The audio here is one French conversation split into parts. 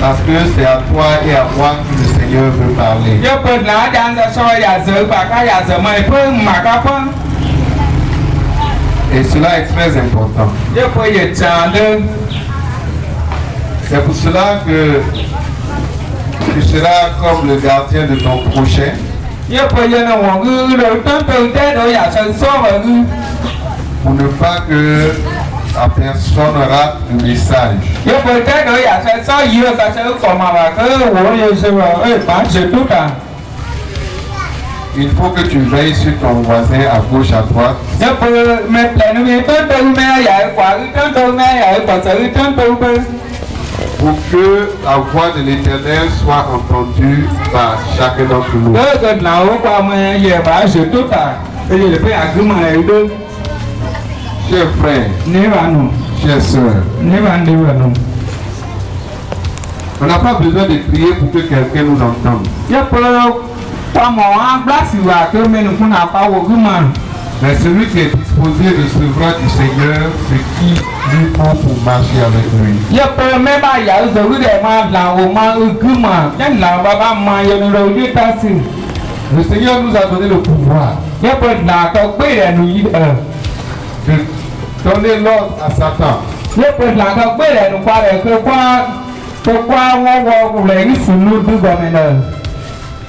Parce que c'est à toi et à moi que le Seigneur veut parler. Et cela est très important. C'est pour cela que tu seras comme le gardien de ton prochain. Pour ne pas que la personne rate le message. Il faut que tu veilles sur ton voisin à gauche, à droite. Pour que la voix de l'Éternel soit entendue par chacun d'entre nous. Chers frères, chers sœurs, on n'a pas besoin de prier pour que quelqu'un nous entende. Mais celui qui est disposé recevra du Seigneur ce qui lui faut pour marcher avec lui. Le Seigneur nous a donné le pouvoir de donner l'ordre à Satan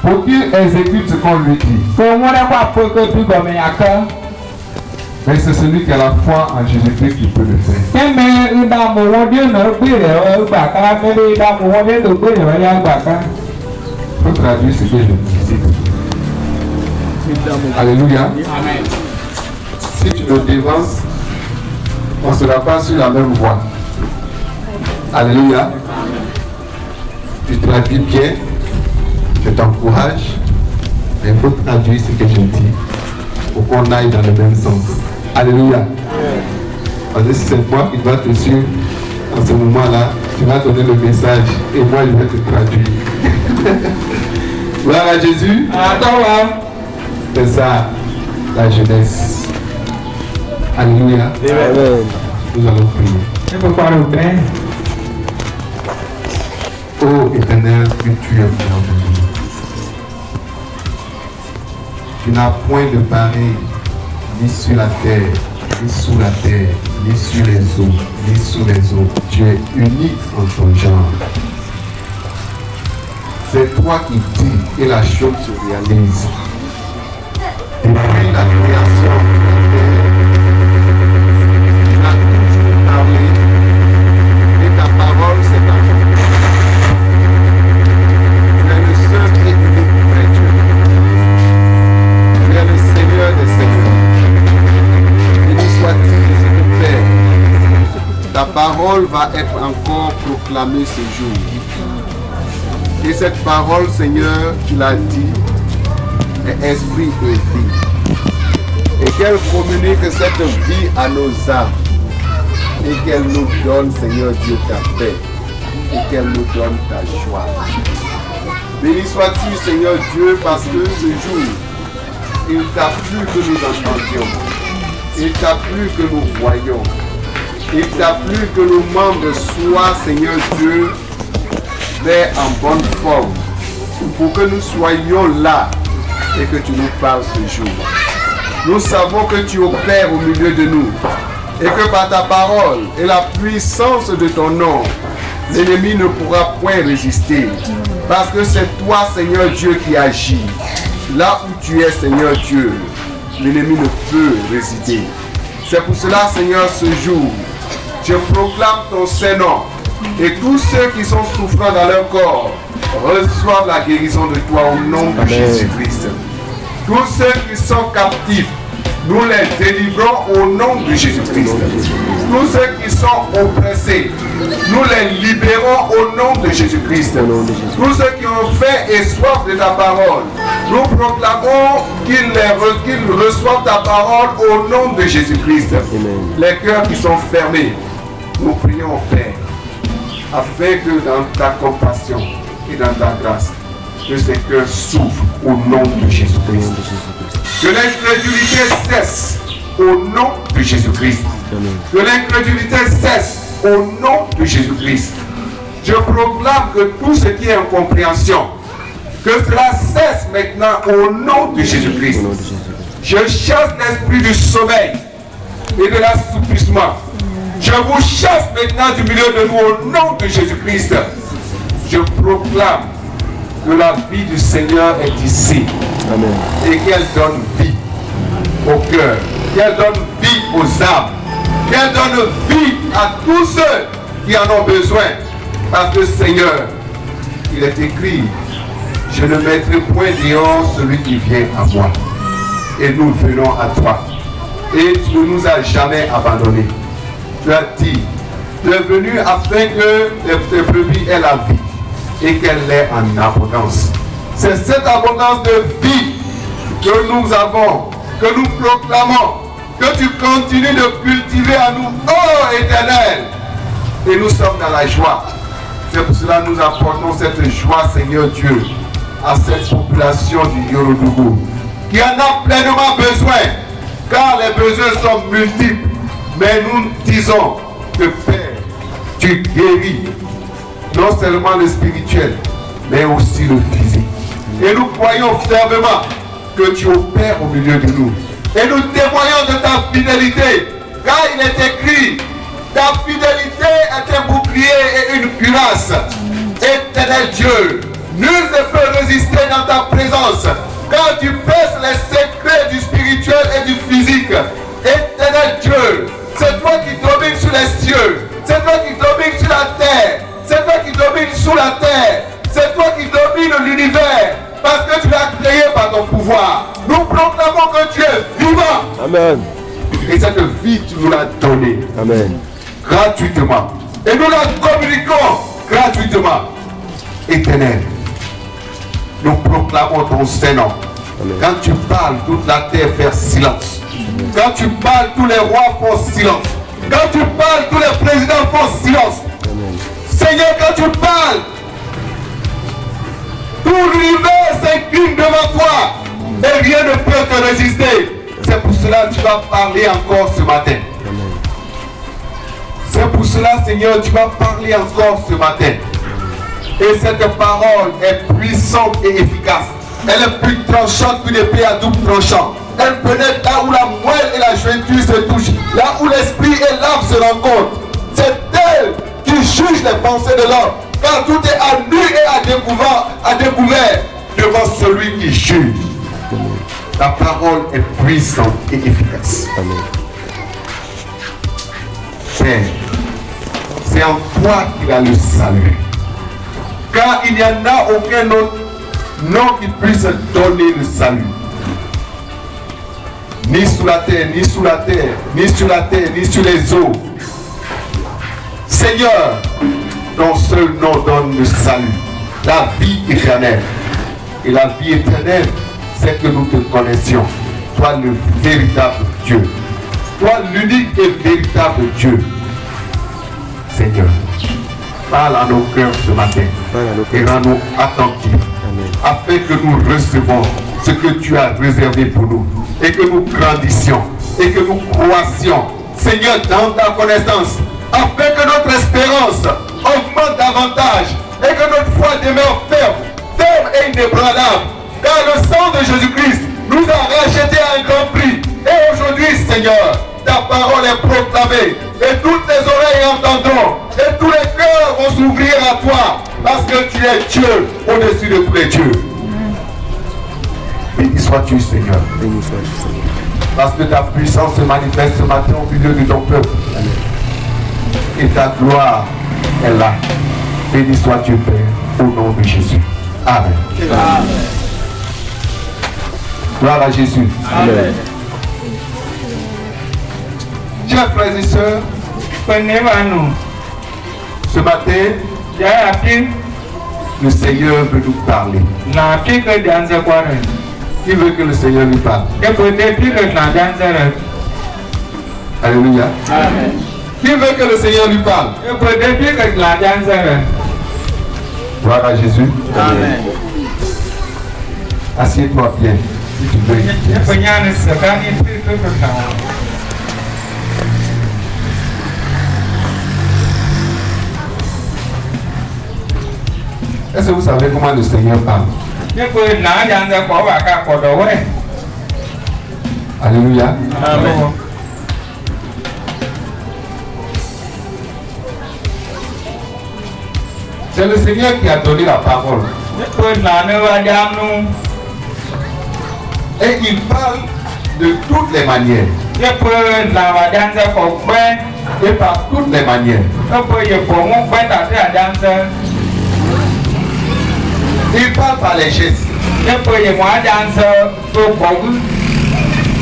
pour qu'il exécute ce qu'on lui dit. Mais c'est celui qui a la foi en Jésus-Christ qui peut le faire. Il faut traduire ce que je dis. Alléluia. Si tu le dévances, on ne sera pas sur la même voie. Alléluia. Tu traduis bien, je t'encourage, mais il faut traduire ce que je dis pour qu'on aille dans le même sens. Alléluia. Parce que c'est moi qui dois te suivre en ce moment-là. Tu vas donner le message et moi je vais te traduire. Gloire à Jésus. C'est ça, la jeunesse. Alléluia. Amen. Nous allons prier. Ô Éternel, que tu es bienvenu. Tu n'as point de pareil, ni sur la terre, ni sous la terre, ni sur les eaux, ni sous les eaux. Tu es unique en ton genre. C'est toi qui dis et la chose se réalise. Depuis la création de la terre, tu as toujours parlé et ta parole s'est accomplie. Tu es le seul et unique vrai Dieu. Tu es le Seigneur des Seigneurs. Béni sois-tu, Seigneur Père. Ta parole va être encore proclamée ce jour. Et cette parole, Seigneur, tu l'as dit, est esprit et vie. Et qu'elle communique cette vie à nos âmes. Et qu'elle nous donne, Seigneur Dieu, ta paix. Et qu'elle nous donne ta joie. Béni sois-tu, Seigneur Dieu, parce que ce jour, il t'a plu que nous entendions. Il t'a plu que nous voyions. Il t'a plu que nos membres soient, Seigneur Dieu, en bonne forme, pour que nous soyons là et que tu nous parles ce jour. Nous savons que tu opères au milieu de nous et que par ta parole et la puissance de ton nom, l'ennemi ne pourra point résister, parce que c'est toi, Seigneur Dieu, qui agis. Là où tu es, Seigneur Dieu, l'ennemi ne peut résister. C'est pour cela, Seigneur, ce jour, je proclame ton Saint-Nom. Et tous ceux qui sont souffrants dans leur corps reçoivent la guérison de toi au nom de Jésus-Christ. Tous ceux qui sont captifs, nous les délivrons au nom de Jésus-Christ. Tous ceux qui sont oppressés, nous les libérons au nom de Jésus-Christ. Tous ceux qui ont faim et soif de ta parole, nous proclamons qu'ils reçoivent ta parole au nom de Jésus-Christ. Les cœurs qui sont fermés, nous prions, Père, afin que dans ta compassion et dans ta grâce, que ces cœurs s'ouvrent au nom de Jésus-Christ. Que l'incrédulité cesse au nom de Jésus-Christ. Que l'incrédulité cesse au nom de Jésus-Christ. Je proclame que tout ce qui est incompréhension, que cela cesse maintenant au nom de Jésus-Christ. Je chasse l'esprit du sommeil et de l'assouplissement. Je vous chasse maintenant du milieu de nous au nom de Jésus-Christ. Je proclame que la vie du Seigneur est ici. Amen. Et qu'elle donne vie au cœur, qu'elle donne vie aux âmes, qu'elle donne vie à tous ceux qui en ont besoin. Parce que Seigneur, il est écrit, je ne mettrai point dehors celui qui vient à moi. Et nous venons à toi. Et tu ne nous as jamais abandonnés. Tu as dit, tu es venu afin que tes brebis aient la vie et qu'elle l'ait en abondance. C'est cette abondance de vie que nous avons, que nous proclamons, que tu continues de cultiver à nous, ô Éternel. Et nous sommes dans la joie. C'est pour cela que nous apportons cette joie, Seigneur Dieu, à cette population du Yorodougou, qui en a pleinement besoin, car les besoins sont multiples. Mais nous disons que Père, tu guéris non seulement le spirituel, mais aussi le physique. Et nous croyons fermement que tu opères au milieu de nous. Et nous témoignons de ta fidélité, car il est écrit, ta fidélité est un bouclier et une cuirasse. Éternel Dieu, nul ne peut résister dans ta présence, car tu pèses les secrets du spirituel et du physique. Éternel Dieu, c'est toi qui domines sur les cieux, c'est toi qui domines sur la terre, c'est toi qui domines sous la terre, c'est toi qui domines l'univers, parce que tu l'as créé par ton pouvoir. Nous proclamons que tu es vivant. Amen. Et cette vie, tu nous l'as donnée. Amen. Gratuitement. Et nous la communiquons gratuitement. Éternel, nous proclamons ton Saint-Nom. Quand tu parles, toute la terre fait silence. Quand tu parles, tous les rois font silence. Quand tu parles, tous les présidents font silence. Amen. Seigneur, quand tu parles, tout l'univers s'incline devant toi et rien ne peut te résister. C'est pour cela que tu vas parler encore ce matin. Amen. C'est pour cela, Seigneur, tu vas parler encore ce matin. Et cette parole est puissante et efficace. Elle est plus tranchante qu'une épée à double tranchant. Elle pénètre là où la moelle et la jointure se touchent, là où l'esprit et l'âme se rencontrent. C'est elle qui juge les pensées de l'homme, car tout est à nu et à découvert devant celui qui juge. La parole est puissante et efficace. Amen. Père, c'est en toi qu'il a le salut. Car il n'y en a aucun autre nom qui puisse donner le salut. Ni sous la terre, ni sous la terre, ni sur la terre, ni sur les eaux. Seigneur, ton seul nom donne le salut, la vie éternelle. Et la vie éternelle, c'est que nous te connaissions. Toi le véritable Dieu. Toi l'unique et véritable Dieu. Seigneur, parle à nos cœurs ce matin et rends-nous attentifs. Amen. Afin que nous recevons ce que tu as réservé pour nous et que nous grandissions et que nous croissions, Seigneur, dans ta connaissance, afin que notre espérance augmente davantage et que notre foi demeure ferme et inébranlable, car le sang de Jésus-Christ nous a rachetés à un grand prix. Et aujourd'hui, Seigneur, ta parole est proclamée et toutes les oreilles entendront et tous les cœurs vont s'ouvrir à toi parce que tu es Dieu au-dessus de tous les dieux. Béni sois-tu, Seigneur. Béni sois-tu, Seigneur. Parce que ta puissance se manifeste ce matin au milieu de ton peuple. Amen. Et ta gloire est là. Béni sois-tu, Père, au nom de Jésus. Amen. Amen. Gloire à Jésus. Amen. Chers frères et sœurs, ce matin, le Seigneur veut nous parler. Qui veut que le Seigneur lui parle? Alléluia. Amen. Qui veut que le Seigneur lui parle? Gloire à Jésus. Amen. Assieds-toi bien, si tu veux. Est-ce que vous savez comment le Seigneur parle? Alléluia. Amen. C'est le Seigneur qui a donné la parole. Et il parle de toutes les manières. Et par toutes les manières. Il parle par les gestes.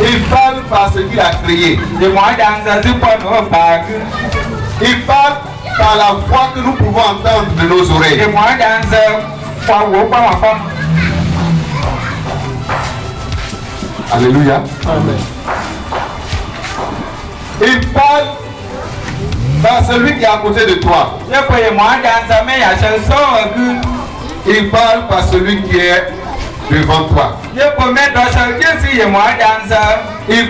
Il parle par ce qu'il a créé. Il parle par la voix que nous pouvons entendre de nos oreilles. Alléluia. Amen. Il parle par celui qui est à côté de toi. Il parle par celui qui est devant toi. Il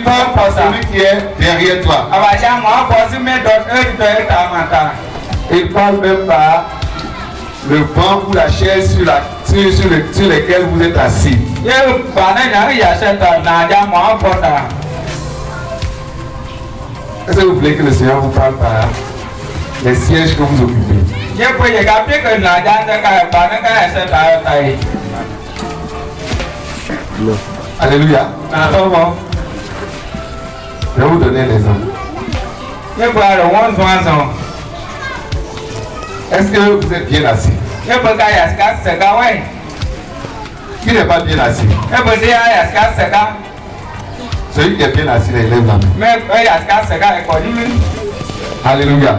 parle par celui qui est derrière toi. Il parle même par le banc ou la chaise sur lesquels vous êtes assis. Est-ce que vous voulez que le Seigneur vous parle par les sièges que vous occupez? Alléluia. Je vais vous donner un exemple. Est-ce que vous êtes bien assis? Qui n'est pas bien assis? Celui qui est bien assis, il lève la main. Alléluia.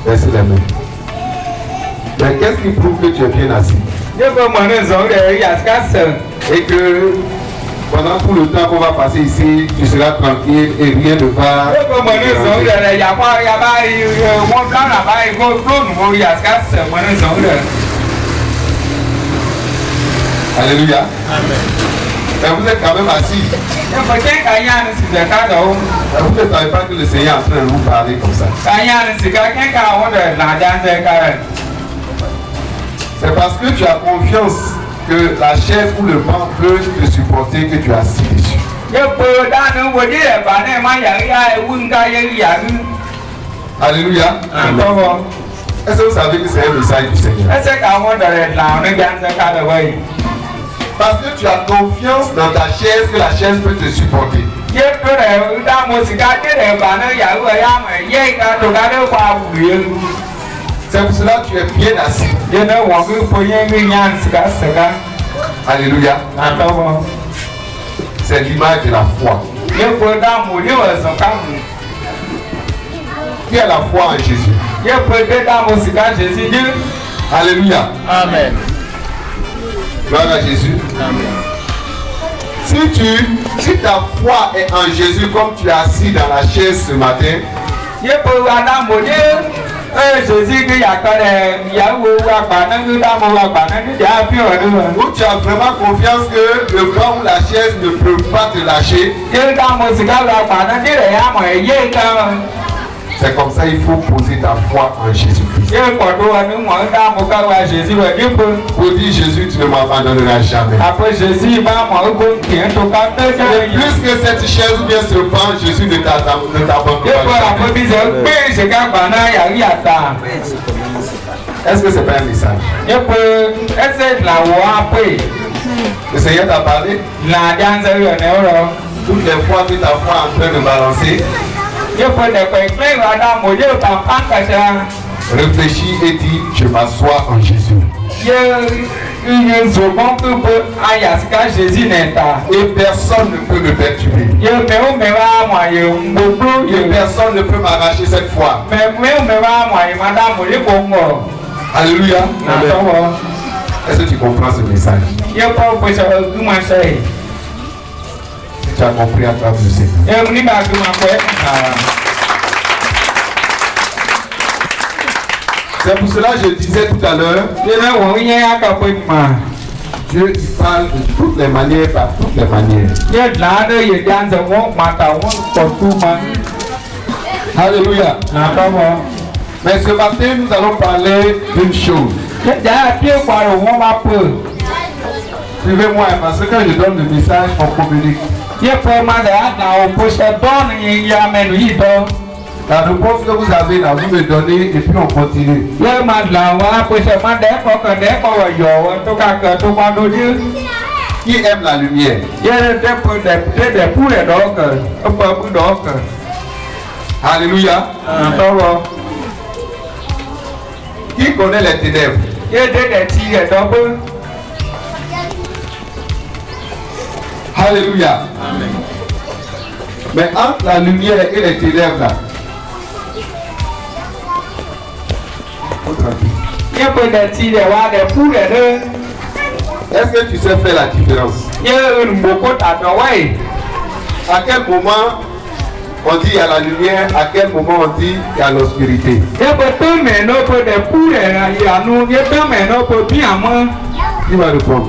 Laissez les mains. Mais qu'est-ce qui prouve que tu es bien assis? Et que pendant tout le temps qu'on va passer ici, tu seras tranquille et rien ne va. Alléluia. Amen. Mais vous êtes quand même assis. Vous ne savez pas que le Seigneur est en train de vous parler comme ça. C'est parce que tu as confiance que la chaise ou le banc peut te supporter que tu es assis dessus. Alléluia. Amen. Est-ce que vous savez que c'est un message du Seigneur? Parce que tu as confiance dans ta chaise que la chaise peut te supporter. C'est pour cela que tu es bien assis. Alléluia. C'est l'image de la foi. Qui a la foi en Jésus? Alléluia. Amen. Gloire à Jésus. Amen. Si ta foi est en Jésus comme tu es assis dans la chaise ce matin, où tu as vraiment confiance que le banc ou la chaise ne peut pas te lâcher, c'est comme ça il faut poser ta foi en Jésus-Christ. Pour dire Jésus, tu ne m'abandonneras jamais. Plus que cette chaise ou bien ce banc, Jésus ne t'abandonnera jamais. Est-ce que c'est pas un message? Le Seigneur t'a parlé? Toutes les fois que ta foi est en train de balancer, réfléchis et dis, je m'assois en Jésus. Et personne ne peut me perturber. Et personne ne peut m'arracher cette foi. Alléluia. Est-ce que tu comprends ce message? Si tu as compris, à travers le Seigneur. C'est pour cela que je disais tout à l'heure, Dieu il parle de toutes les manières, par toutes les manières. Alléluia. Mais ce matin, nous allons parler d'une chose. Suivez-moi parce que quand je donne le message, on communique. La réponse que vous avez là, vous me donnez et puis on continue. Qui aime la lumière? Alléluia. Qui connaît les ténèbres? Alléluia. Amen. Mais entre la lumière et les ténèbres là, est-ce que tu sais faire la différence? À quel moment on dit il y a la lumière, à quel moment on dit il y a l'obscurité? Qui va répondre?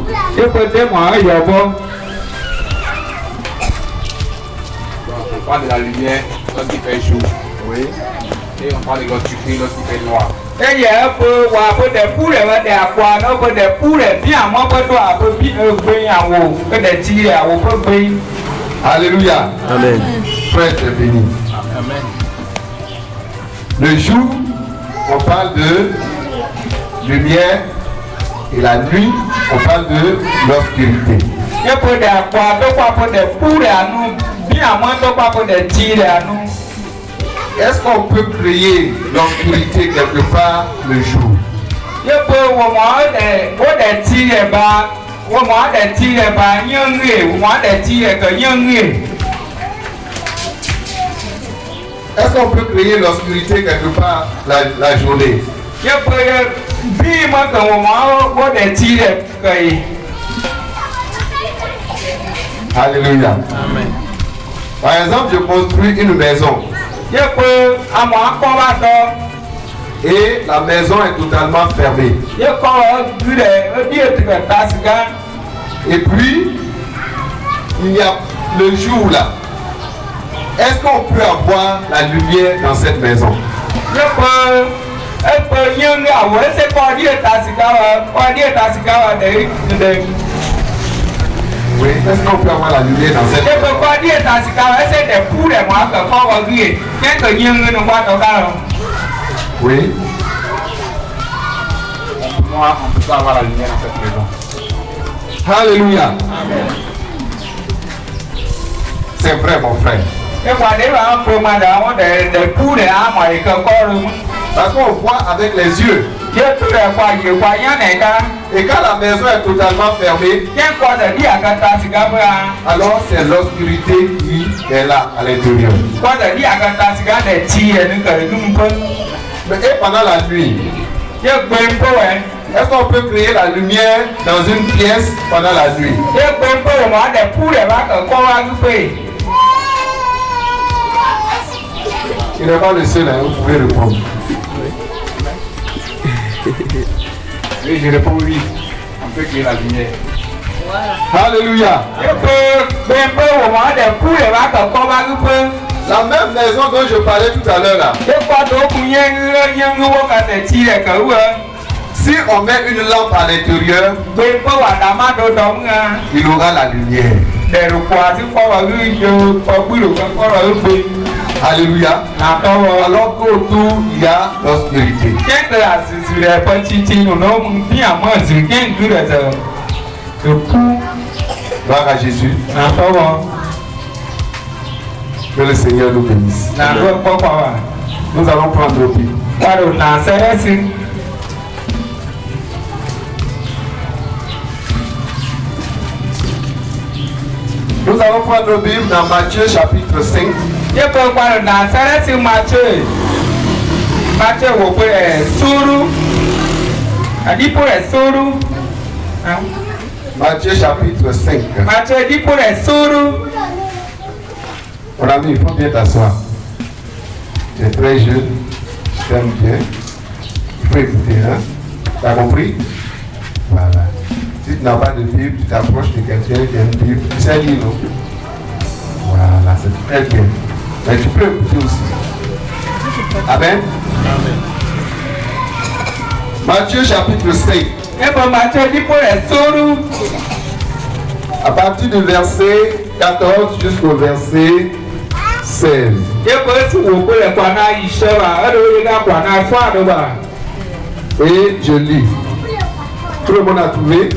On parle de la lumière lorsqu'il fait jour. Oui. Et on parle de l'obscurité lorsqu'il fait noir. Alléluia. Amen. Frère est béni. Amen. Le jour, on parle de lumière, et la nuit, on parle de l'obscurité. Est-ce qu'on peut créer l'obscurité quelque part le jour? Est-ce qu'on peut créer l'obscurité quelque part la journée? Alléluia. Amen. Par exemple, je construis une maison. Et la maison est totalement fermée. Et puis, il y a le jour là. Est-ce qu'on peut avoir la lumière dans cette maison? Oui, est-ce qu'on peut avoir la lumière dans cette maison? Oui. Moi, on peut pas avoir la lumière dans cette maison. Alléluia. Amen. C'est vrai, mon frère. Parce qu'on voit avec les yeux. Et quand la maison est totalement fermée, alors c'est l'obscurité qui est là à l'intérieur. Mais et pendant la nuit, est-ce qu'on peut créer la lumière dans une pièce pendant la nuit? Il n'est pas le seul, hein, vous pouvez répondre. Oui, je réponds oui. On peut créer la lumière. Alléluia. La même maison dont je parlais tout à l'heure là. Si on met une lampe à l'intérieur, il aura la lumière. Alléluia. Alors qu'autour il y a l'obscurité. Gloire à Jésus. Que le Seigneur nous bénisse. Nous allons prendre nos pieds. Nous allons prendre nos Bibles dans Matthieu chapitre 5. Matthieu chapitre 5. Mon ami, il faut bien t'asseoir. Tu es très jeune, je t'aime bien. Il faut écouter, hein? Tu as compris? Voilà. Si tu n'as pas de Bible, tu t'approches de quelqu'un qui a une Bible, tu sais lire, non? Voilà, c'est très bien. Mais tu peux écouter aussi. Amen. Matthieu chapitre 5. Ebo Matthieu dit pour les sourds. À partir du verset 14 jusqu'au verset 16. Ebo si wo pour les kwana isheba. Ado yega kwana swado ba. Et je lis. Tout le monde a trouvé?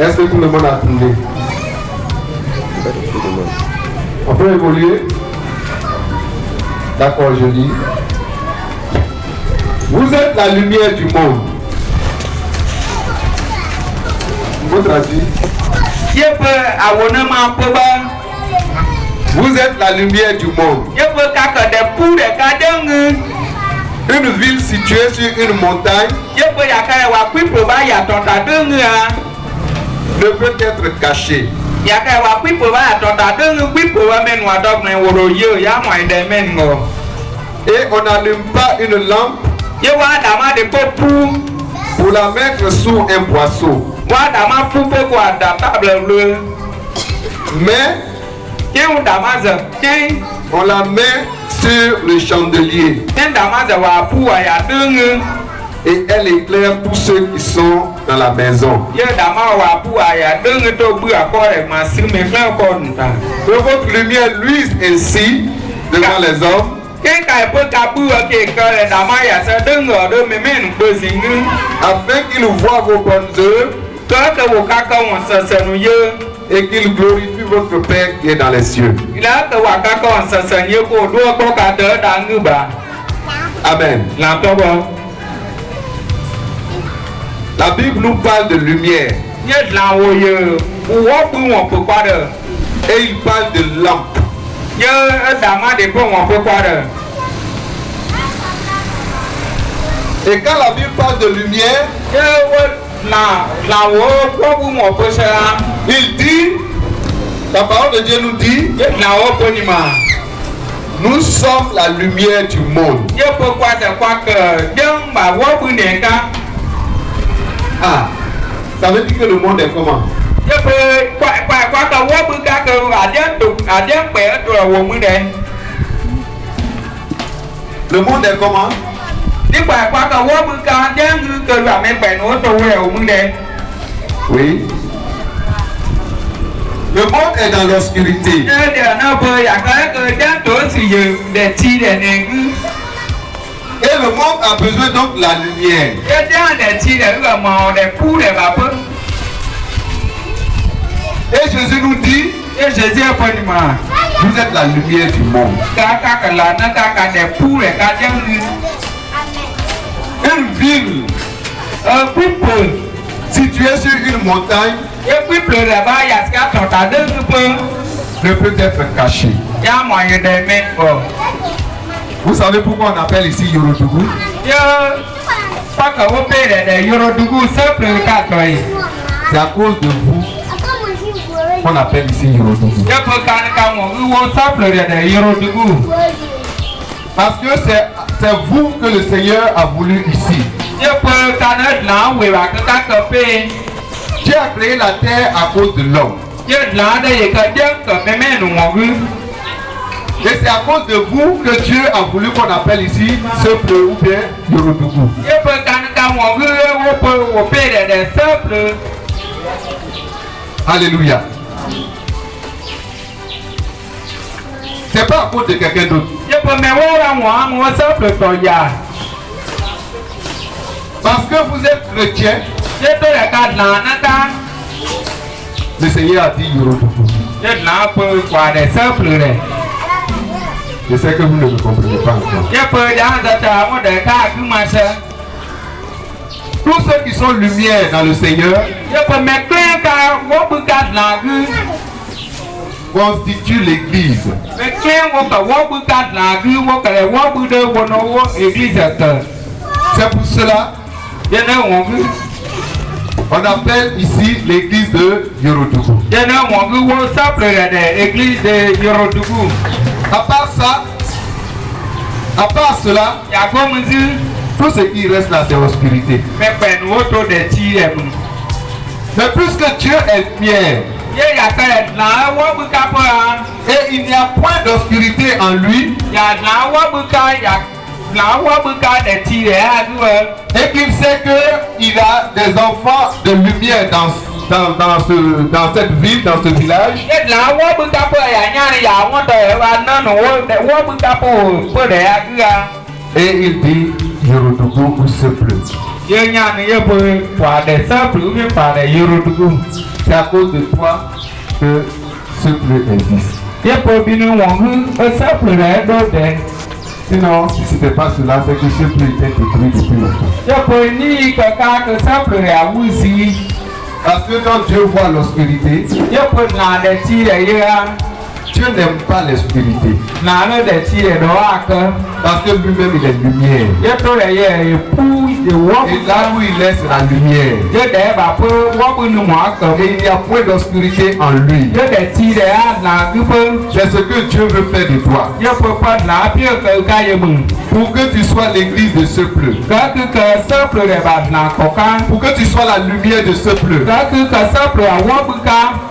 Est-ce que tout le monde a trouvé? On peut évoluer? D'accord, je lis. Vous êtes la lumière du monde. Vous traduisez? Vous êtes la lumière du monde. Une ville située sur une montagne ne peut être cachée. Et on n'allume pas une lampe pour la mettre sous un boisseau. Mais on la met sur le chandelier. Et elle éclaire tous ceux qui sont dans la maison. Que votre lumière luise ainsi devant les hommes, afin qu'ils voient vos bonnes œuvres et qu'ils glorifient votre Père qui est dans les cieux. Amen. La Bible nous parle de lumière. Et il parle de lampe. Et quand la Bible parle de lumière, il dit, la parole de Dieu nous dit, nous sommes la lumière du monde. Ah, ça veut dire que le monde est comment? Le monde est comment? Oui. Le monde est dans l'obscurité. Et le monde a besoin donc de la lumière. Et Jésus nous dit, vous êtes la lumière du monde. Une ville située sur une montagne ne peut être cachée. Vous savez pourquoi on appelle ici Yorodougou? C'est à cause de vous qu'on appelle ici Yorodougou. Parce que c'est vous que le Seigneur a voulu ici. Dieu a créé la terre à cause de l'homme. Et c'est à cause de vous que Dieu a voulu qu'on appelle ici Seple ou bien Yorodougou. Alléluia. C'est pas à cause de quelqu'un d'autre. Parce que vous êtes chrétien. Le Seigneur a dit Yorodougou. Je sais que vous ne me comprenez pas encore. Tous ceux qui sont lumière dans le Seigneur constituent l'Église. C'est pour cela on appelle ici l'église de Yorodougou. À part cela, tout ce qui reste là c'est obscurité. Mais puisque Dieu est lumière et il n'y a point d'obscurité en lui, Et qu'il sait qu'il a des enfants de lumière dans cette ville, dans ce village. Et il dit, Yorodougou ou Seple. C'est à cause de toi que Seple existe. Sinon, si ce n'était pas cela, c'est que Seple était détruit depuis longtemps. Parce que quand Dieu voit l'obscurité, Dieu n'aime pas l'obscurité. Parce que lui-même il est lumière. Et là où il est, c'est la lumière. Et il n'y a point d'obscurité en lui. C'est ce que Dieu veut faire de toi. Pour que tu sois l'église de ce peuple. Pour que tu sois la lumière de ce peuple.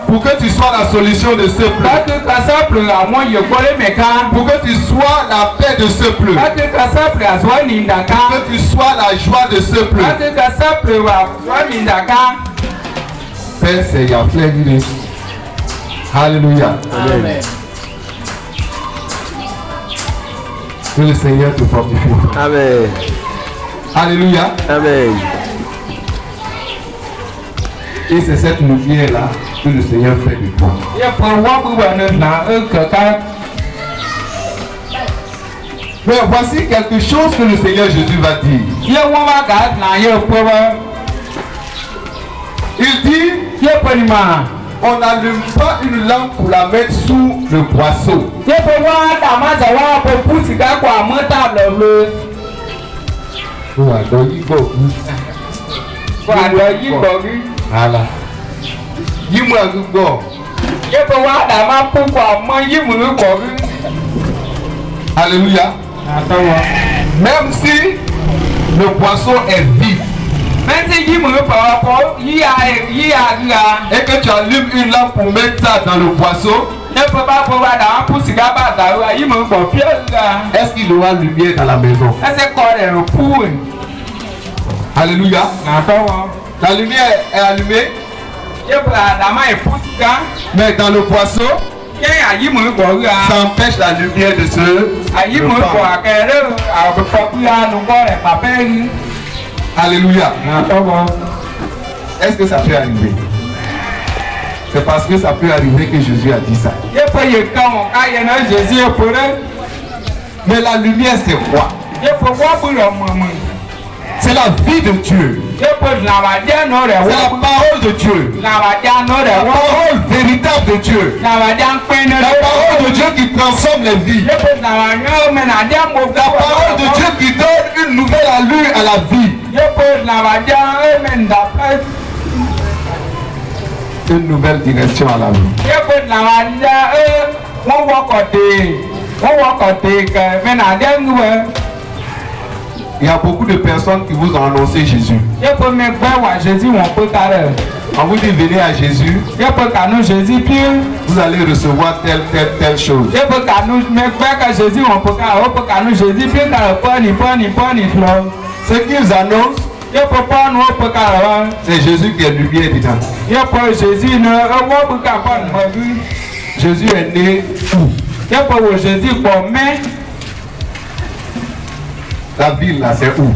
Pour que tu sois la solution de ce peuple. Pour que tu sois la paix de ce peuple. Pour que tu sois la joie de ce peuple. Père, c'est Yahweh. Alléluia. Amen. Que le Seigneur te fortifie. Amen. Alléluia. Amen. Et c'est cette lumière-là que le Seigneur fait de toi. Mais voici quelque chose que le Seigneur Jésus va dire. Il dit, on n'allume pas une lampe pour la mettre sous le boisseau. Voilà. Dis-moi alléluia. Même si le poisson est vif et que tu allumes une lampe pour mettre ça dans le poisson, est-ce qu'il aura lumière dans la maison? Alléluia. La lumière est allumée, mais dans le poisson, ça empêche la lumière de se répandre. Alléluia. Est-ce que ça peut arriver? C'est parce que ça peut arriver que Jésus a dit ça. Mais la lumière, c'est quoi? C'est la vie de Dieu. C'est la parole de Dieu. La parole véritable de Dieu. La parole de Dieu qui transforme les vies. La parole de Dieu qui donne une nouvelle allure à la vie. Une nouvelle direction à la vie. Il y a beaucoup de personnes qui vous ont annoncé Jésus. On vous dit venez à Jésus. Vous allez recevoir telle chose. Ce qu'ils annoncent, c'est Jésus qui est lumière dedans. Jésus est né où? La ville là, c'est où?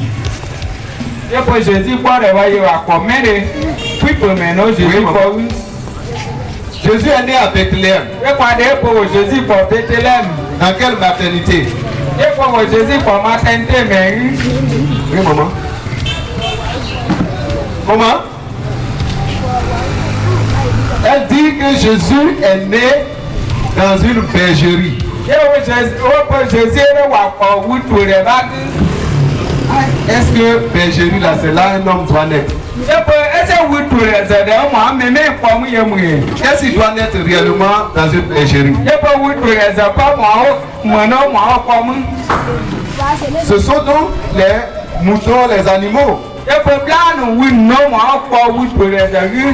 Jésus est né à Bethléem. Dans quelle maternité? Oui, maman. Comment? Elle dit que Jésus est né dans une bergerie. Est-ce que bergerie là, c'est là un homme doit naître? Qu'est-ce qu'il doit naître réellement dans une bergerie? Ce sont donc les moutons, les animaux.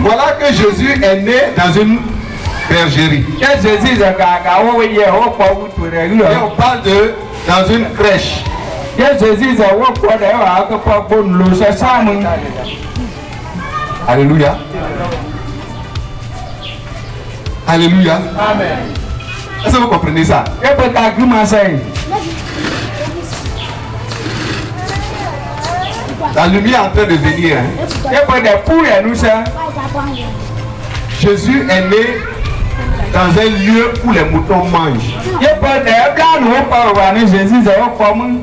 Voilà que Jésus est né dans une bergerie. Et on parle de dans une crèche. Que Jésus est au coin de la pour bon le chercher. Alléluia. Alléluia. Amen. Est-ce que vous comprenez ça? Et pour ta grimacer. La lumière est en train de venir. Hein. Et pour des poules, nous ça. Jésus est né dans un lieu où les moutons mangent. Et pour des blancs, nous pas voir Jésus est au coin.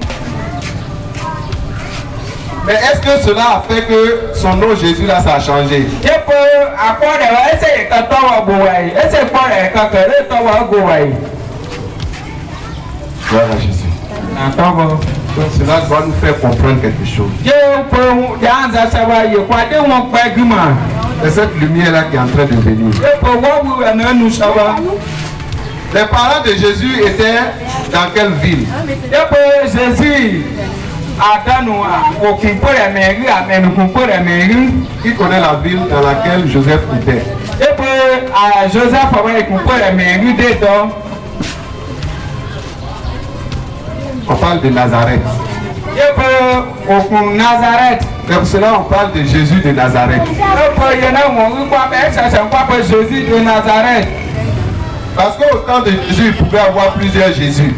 Mais est-ce que cela a fait que son nom Jésus là ça a changé? Et pour apporter, essayer de t'avoir boire. Essayer de faire quelque chose de boire. Gloire à Jésus. Attends. Donc cela doit nous faire comprendre quelque chose. C'est cette lumière là qui est en train de venir. Les parents de Jésus étaient dans quelle ville? Qui connaît la ville dans laquelle Joseph était? On parle de Nazareth. C'est pour cela qu'on parle de Jésus de Nazareth. Parce qu'au temps de Jésus, il pouvait avoir plusieurs Jésus.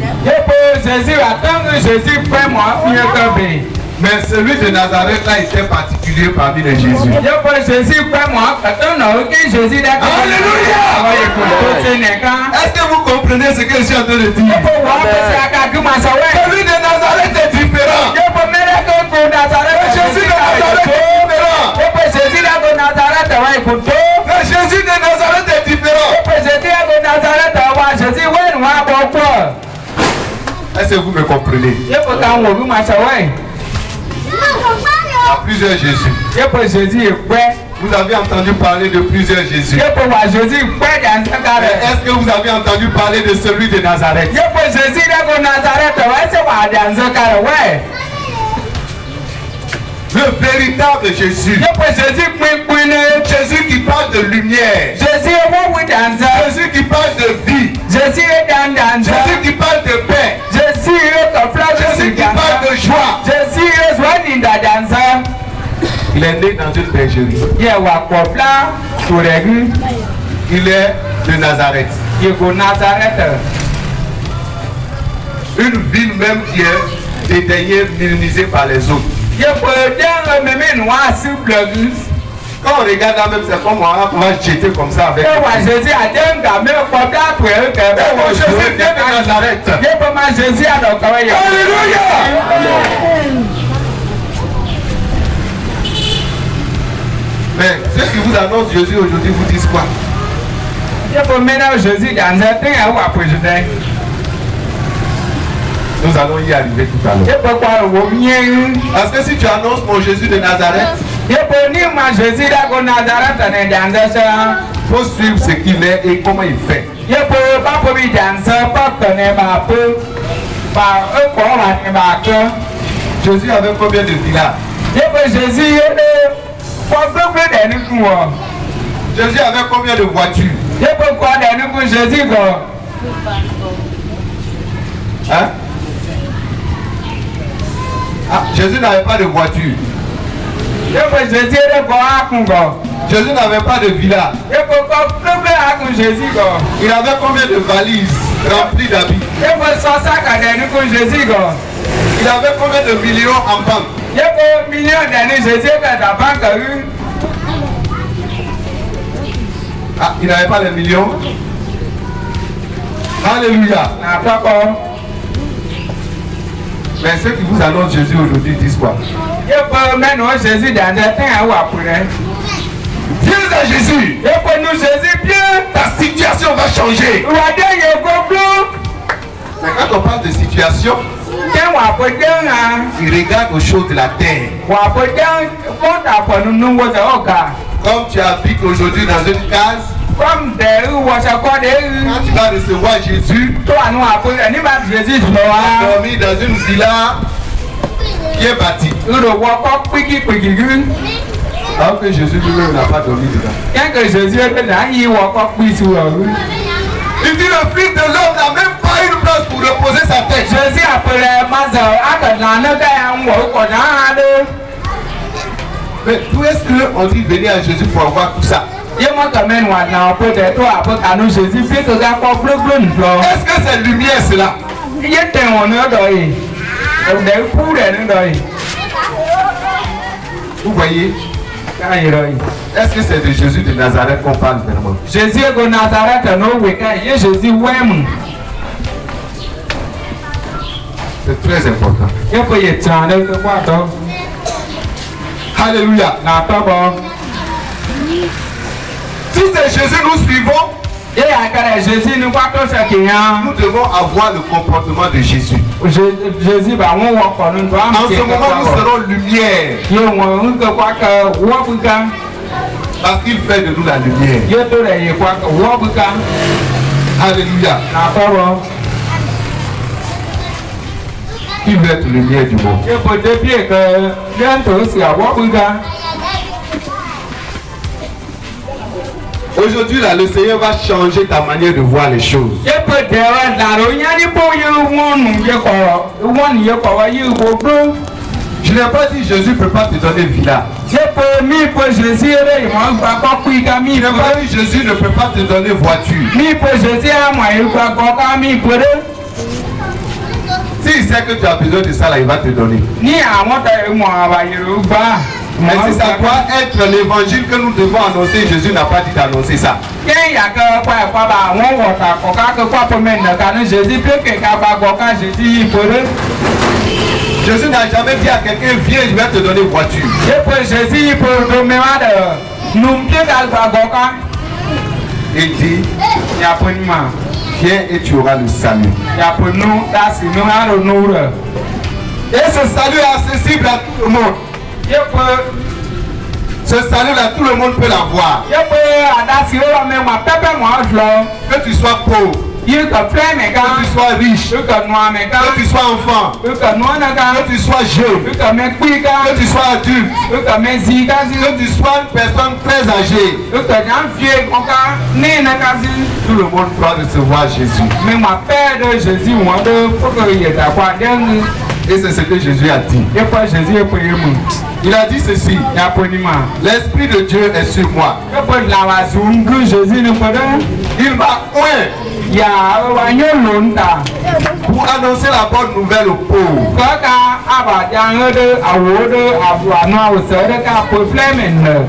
Mais celui de Nazareth là était particulier parmi les Jésus. Alléluia! Est-ce que vous comprenez ce que je suis en train de dire? Celui de Nazareth est différent. Jésus de Nazareth est différent. Jésus de Nazareth est différent. Est-ce que vous me comprenez? Il y a plusieurs Jésus. Vous avez entendu parler de plusieurs Jésus. Est-ce que vous avez entendu parler de celui de Nazareth? Le véritable Jésus. Jésus qui parle de lumière. Jésus qui parle de vie. Jésus qui parle de paix. Jésus qui parle de joie. Il est né dans une bergerie. Il est de Nazareth. Une ville même qui est dédaignée, minimisée par les autres. Quand on regarde là même, c'est comme on va pouvoir jeter comme ça avec. Jésus vient de Nazareth. Alléluia! Mais ceux qui vous annoncent Jésus aujourd'hui vous disent quoi? Nous allons y arriver tout à l'heure. Parce que si tu annonces mon Jésus de Nazareth, il faut suivre ce qu'il est et comment il fait. Jésus avait combien de villages? Jésus avait combien de voitures? Hein? Ah, Jésus n'avait pas de voiture. Jésus n'avait pas de villa. Il avait combien de valises remplies d'habits? Il avait combien de millions en banque? Ah, il n'avait pas les millions. Alléluia. Mais ceux qui vous annoncent Jésus aujourd'hui disent quoi? Viens à Jésus. Ta situation va changer. Mais quand on parle de situation, il regarde aux choses de la terre. Comme tu habites aujourd'hui dans une case, quand tu vas recevoir Jésus, tu vas dormir dans une villa qui est bâtie. Alors que Jésus lui-même n'a pas dormi dedans. Il dit le Fils de l'homme n'a même pas une place pour reposer sa tête. Jésus appelait Mazar, Mais d'où est-ce qu'on dit venir à Jésus pour avoir tout ça? Est-ce que c'est lumière cela? Vous voyez? Est-ce que c'est de Jésus de Nazareth qu'on parle vraiment? Jésus de Nazareth, Jésus, c'est très important. Alléluia. Si c'est Jésus nous suivons, nous devons avoir le comportement de Jésus. En ce moment, nous serons lumière. Parce qu'il fait de nous la lumière. Alléluia. Qui veut être lumière du monde? Aujourd'hui, là, le Seigneur va changer ta manière de voir les choses. Je n'ai pas dit Jésus ne peut pas te donner villa. Je n'ai pas dit Jésus ne peut pas te donner voiture. S'il sait que tu as besoin de ça, là, il va te donner. Mais si ça doit être l'évangile que nous devons annoncer, Jésus n'a pas dit d'annoncer ça. Jésus n'a jamais dit à quelqu'un, viens, je vais te donner une voiture. Il dit, viens et tu auras le salut. Et ce salut est accessible à tout le monde. Ce salut-là, tout le monde peut l'avoir. Que tu sois pauvre, que tu sois riche, que tu sois enfant, que tu sois jeune, que tu sois adulte, que tu sois une personne très âgée. Tout le monde doit recevoir Jésus. Et c'est ce que Jésus a dit. Il a dit ceci. L'Esprit de Dieu est sur moi. Il m'a oint pour annoncer la bonne nouvelle aux pauvres.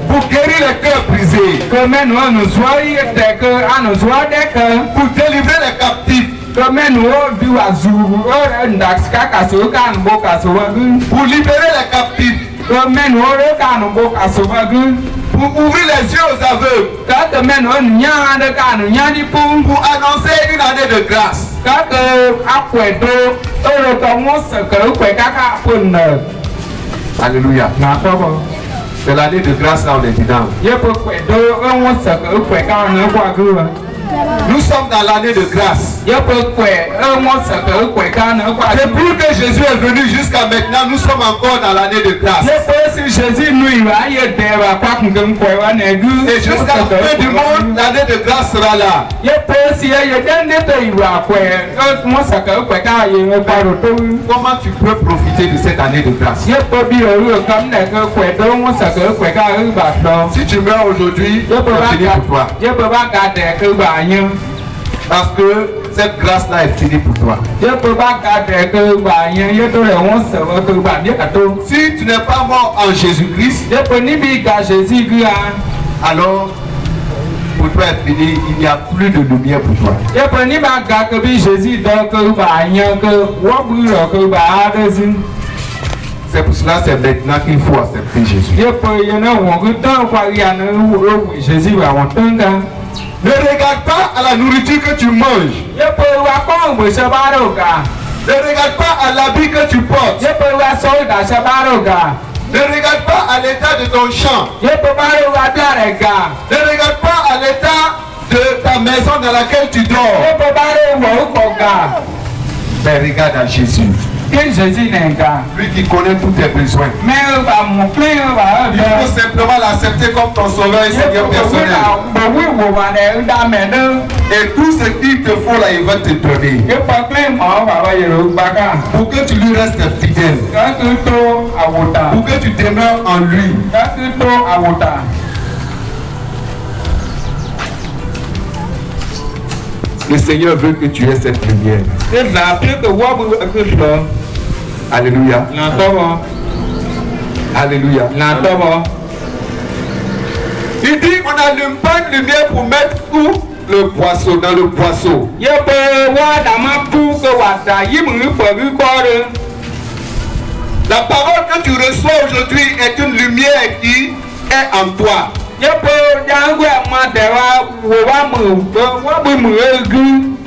Pour guérir les cœurs brisés. Pour délivrer les captifs. Pour libérer les captifs. Pour ouvrir les yeux aux aveugles. Pour annoncer une année de grâce. Alléluia. C'est l'année de grâce là, on est dedans. Nous sommes dans l'année de grâce. Depuis que Jésus est venu jusqu'à maintenant, nous sommes encore dans l'année de grâce. Et jusqu'à la fin du monde, l'année de grâce sera là. Comment tu peux profiter de cette année de grâce? Si tu meurs aujourd'hui, c'est fini pour toi. Parce que cette grâce-là est finie pour toi. Si tu n'es pas mort en Jésus-Christ, alors pour toi est fini, il n'y a plus de lumière pour toi. C'est pour cela c'est maintenant qu'il faut accepter Jésus. Ne regarde pas à la nourriture que tu manges. Ne regarde pas à l'habit que tu portes. Ne regarde pas à l'état de ton champ. Ne regarde pas à l'état de ta maison dans laquelle tu dors. Mais regarde à Jésus. Que Jésus n'est qu'un. Lui qui connaît tous tes besoins. Mais va mon plein va. Il faut simplement l'accepter comme ton sauveur et Seigneur personnel. Et tout ce qu'il te faut là, il va te donner. Pour que tu lui restes fidèle. Pour que tu demeures en lui. Le Seigneur veut que tu aies cette lumière. Alléluia. Alléluia. Il dit on n'allume pas de lumière pour mettre où le boisseau, dans le boisseau. La parole que tu reçois aujourd'hui est une lumière qui est en toi.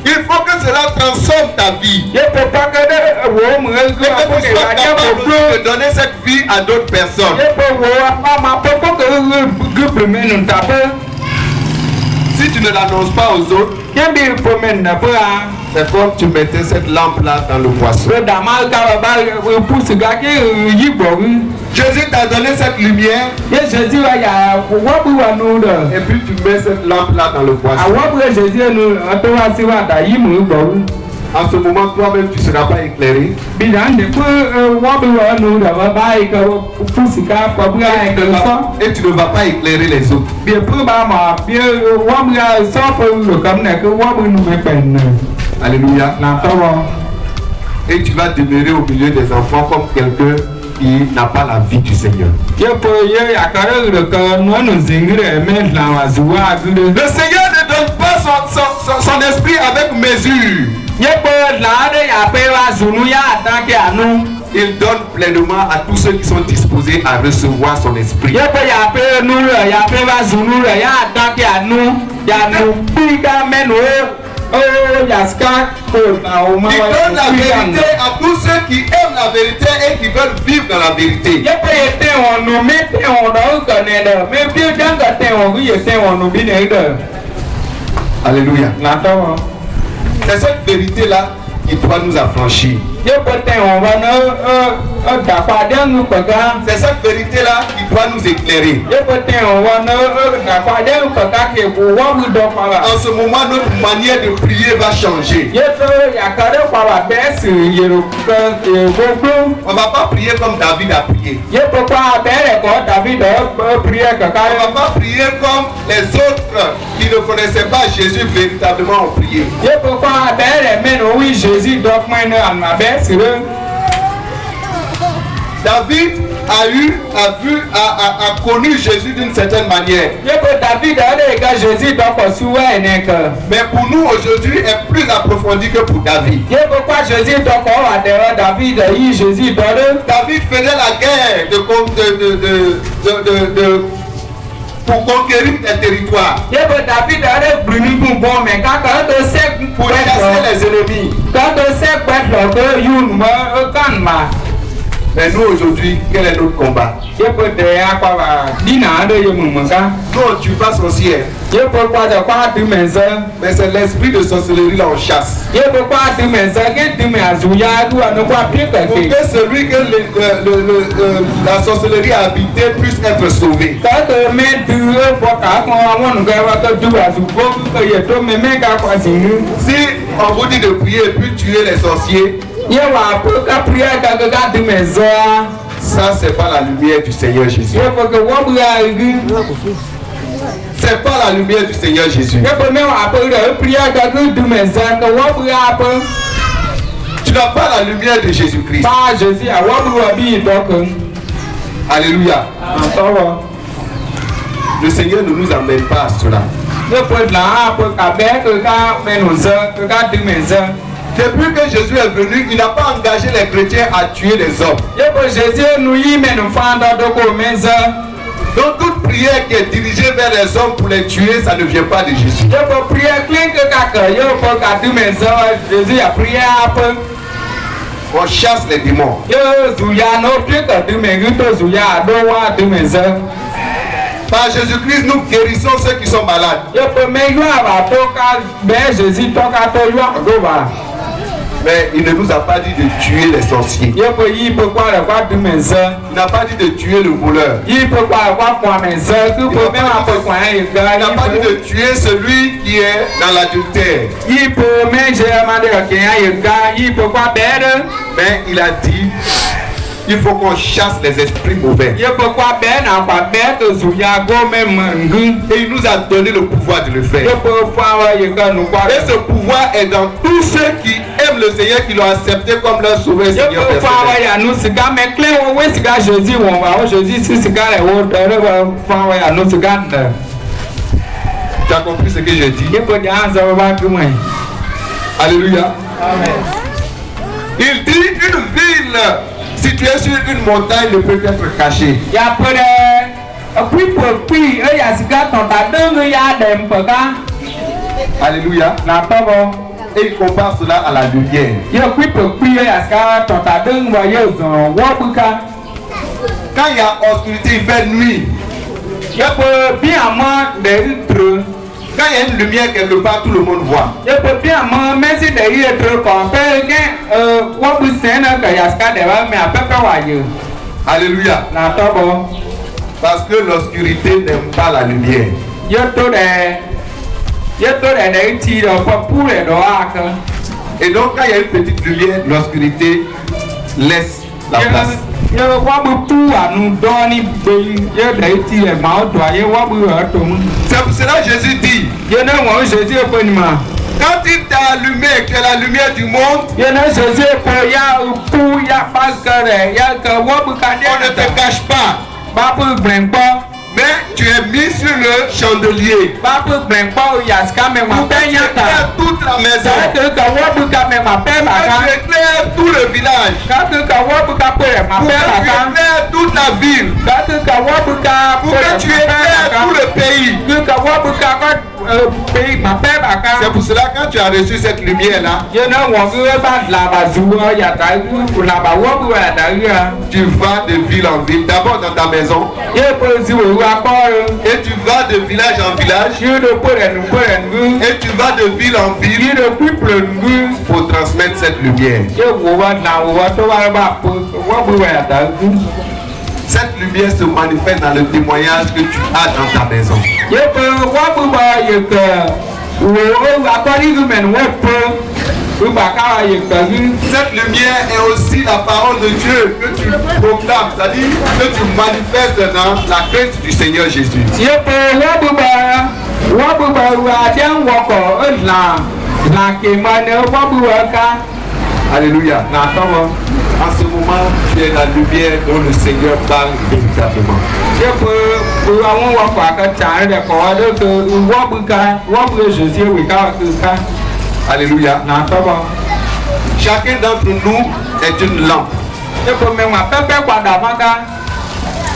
Il faut que cela transforme ta vie. Et que tu sois capable de donner cette vie à d'autres personnes. Si tu ne l'annonces pas aux autres, c'est comme tu mettais cette lampe-là dans le boisseau. Jésus t'a donné cette lumière. Et puis tu mets cette lampe-là dans le boisseau. En ce moment, toi-même, tu ne seras pas éclairé. Et tu ne vas pas éclairer les autres. Alléluia. Et tu vas demeurer au milieu des enfants comme quelqu'un qui n'a pas la vie du Seigneur. Le Seigneur ne donne pas son esprit avec mesure. Il donne pleinement à tous ceux qui sont disposés à recevoir son esprit. Il donne la vérité à tous ceux qui aiment la vérité et qui veulent vivre dans la vérité. Alléluia. C'est cette vérité-là qui doit nous affranchir. C'est cette vérité-là qui doit nous éclairer. En ce moment, notre manière de prier va changer. On ne va pas prier comme David a prié. On ne va pas prier comme les autres qui ne connaissaient pas Jésus véritablement ont prié. David a connu Jésus d'une certaine manière. Mais pour nous aujourd'hui est plus approfondi que pour David. David faisait la guerre pour conquérir des territoires. Pour chasser les ennemis. Mais nous aujourd'hui, quel est notre combat? Nous on tue pas sorcière. Mais c'est l'esprit de sorcellerie là on chasse. Pour que celui que la sorcellerie a habité puisse être sauvé. Si on vous dit de prier et puis tuer les sorciers, ça c'est pas la lumière du Seigneur Jésus. C'est pas la lumière du Seigneur Jésus. Tu n'as pas la lumière de Jésus-Christ. Alléluia. Le Seigneur ne nous amène pas à cela. Depuis que Jésus est venu, il n'a pas engagé les chrétiens à tuer les hommes. Donc toute prière qui est dirigée vers les hommes pour les tuer, ça ne vient pas de Jésus. On chasse les démons. Par Jésus-Christ, nous guérissons ceux qui sont malades. Mais il ne nous a pas dit de tuer les sorciers. Ye pe yi pe kwa le kwa du mense. Il n'a pas dit de tuer le voleur. Yi pe kwa le kwa kwa mense. Ku pe me ma pe kwa ye ga. Il n'a pas dit de tuer celui qui est dans l'adultère. Yi pe me je ma de ke ya ye ga. Yi pe kwa bere. Mais il a dit, il faut qu'on chasse les esprits mauvais. Ye pe kwa be na kwa be to zu ya go me ngu. Et il nous a donné le pouvoir de le faire. Ye pe fa wa ye ga nu kwa. Et ce pouvoir est dans tous ceux qui aiment le Seigneur, qui l'ont accepté comme leur sauveur Ye Seigneur pe fa wa personnel. ya nu siga me kle wo we siga Jésus won wa o Jésus si siga le wo do re fa wa ya nu siga nda. Tu as compris ce que j'ai dit? Ye pe ja za ba ku mo. Alléluia. Amen. Il dit une ville située sur une montagne ne peut être cachée. Ya pe de kui pe kui e ya siga ton ta deng ya dem pe ka. Alléluia. Na to bo. Et il compare cela à la lumière. Ye kui pe kui e ya siga ton ta deng wa ye zon wo bu ka. Quand il y a obscurité, il fait nuit. Ye pe bien mo de tre. Quand il y a une lumière quelque part, tout le monde voit. Ye pe bien mo me si de ye tre ko pe ke wo bu se na ka ya siga de ba me apepe wa ye. Alléluia. Na to bo. Parce que l'obscurité n'aime pas la lumière. Ye to de ti do ko pu le do aka. Et donc quand il y a une petite lumière, l'obscurité laisse la place. Ye wa bu pu anu do ni be ye de ti le ma o do ye wa bu o to mu. C'est pour cela que Jésus dit, Ye na wo Jésus e pe ni ma. quand il t'a allumé, que la lumière du monde, Ye na Jésus e pe ya pu ya pas que ya que wo bu ka on ne de te cache pas. ba pu gben po. Mais tu es mis sur le chandelier. Ba pu gben po ya ska me ma Pour que pe tu ya ta. éclaires toute la Ka maison. te ka wo bu ka me ma pe ba Pour que ka. tu éclaires tout le village. Ka te ka wo bu ka pe ma Pour pe que ba tu ka. éclaires toute la ville. Ka te ka wo bu ka Pour que tu éclaires tout le pays. ka wo bu ka ko pe ma pe ba ka. C'est pour cela que quand tu as reçu cette lumière-là, Ye na wo ge ba la ba zu ya ta ku la ba wo bu ya ta ya. tu vas de ville en ville. D'abord dans ta maison. Ye pe zi wo wa ko. Et tu vas de village en village. Ye de pe nu. Et tu vas de ville en ville Ye de people nu. pour transmettre cette lumière. Ye wo wa na wo wa to wa ba pe wo bu ya ta ku. Cette lumière se manifeste dans le témoignage que tu as dans ta maison. Ye pe wo bu ba ye ke wo akori gu men wo pe ba ka ye ke. Cette lumière est aussi la parole de Dieu que tu proclames, c'est-à-dire que tu manifestes dans la crainte du Seigneur Jésus. Ye pe wo bu ba wa den wo ko la ke ma ne wo bu wa ka. Alléluia. Na to wo. En ce moment, tu es la lumière dont le Seigneur parle véritablement. Ye pe àwọn wo ko aka cha de ko wa de ke wo bu ka wo bu Jésus we ka ka. Alléluia. Na to wo. Chacun d'entre nous est une lampe. Ye pe me ma pepe kwa da ma ka.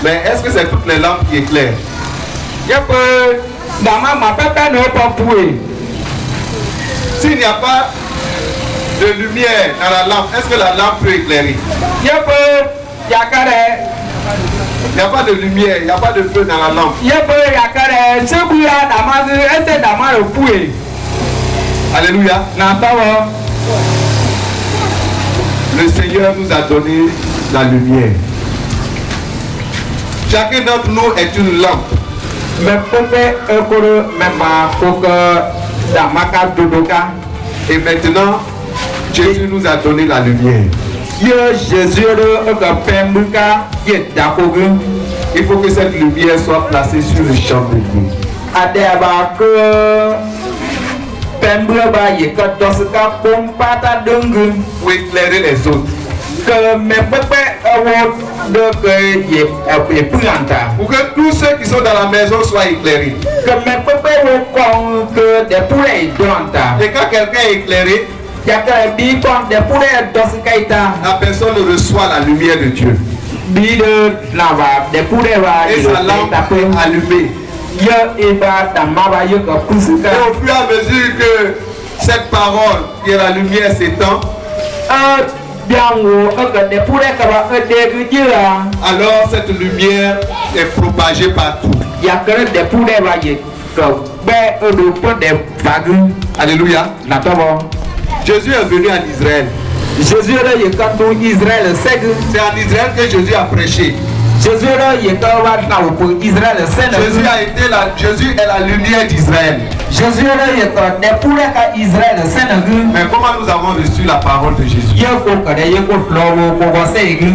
Mais est-ce que c'est toutes les lampes qui éclairent? Ye pe da ma pepe no po pu. S'il n'y a pas de lumière dans la lampe, est-ce que la lampe peut éclairer? Ye pe ya ka de Il n'y a pas de lumière, il n'y a pas de feu dans la lampe. ye pe ya ka de se bu ya da ma ese da ma ro pu. Alléluia. Na to wo. Le Seigneur nous a donné la lumière. Chacun d'entre nous est une lampe. Me pepe ekoro me ma ko ke da ma ka dodoka. Et maintenant, Jésus nous a donné la lumière. Ye Jésus de ka pembuka ye da ko gu. Il faut que cette lumière soit placée sur le chandelier. Ade ba ke pembu ba ye ka dosika pompa ta dungu. Pour éclairer les autres. Que me pepe wo de que ye epulanta. Pour que tous ceux qui sont dans la maison soient éclairés. Que me pepe wo kon que de pure donta. Et quand quelqu'un est éclairé, Ya ka bi kon de pure dosika ita. la personne reçoit la lumière de Dieu. Bi de lava de pure ba Et sa lampe est allumée. Ye eba da ma ba ye ka pusika. Et au fur et à mesure que cette parole qui est la lumière s'étend, alors cette lumière est propagée partout. Alléluia. Jésus est venu en Israël. Jésus est venu quand Israël c'est en Israël que Jésus a prêché. Jésus est quand Israël c'est Jésus est la lumière d'Israël. Jésus est quand Israël c'est mais comment nous avons reçu la parole de Jésus?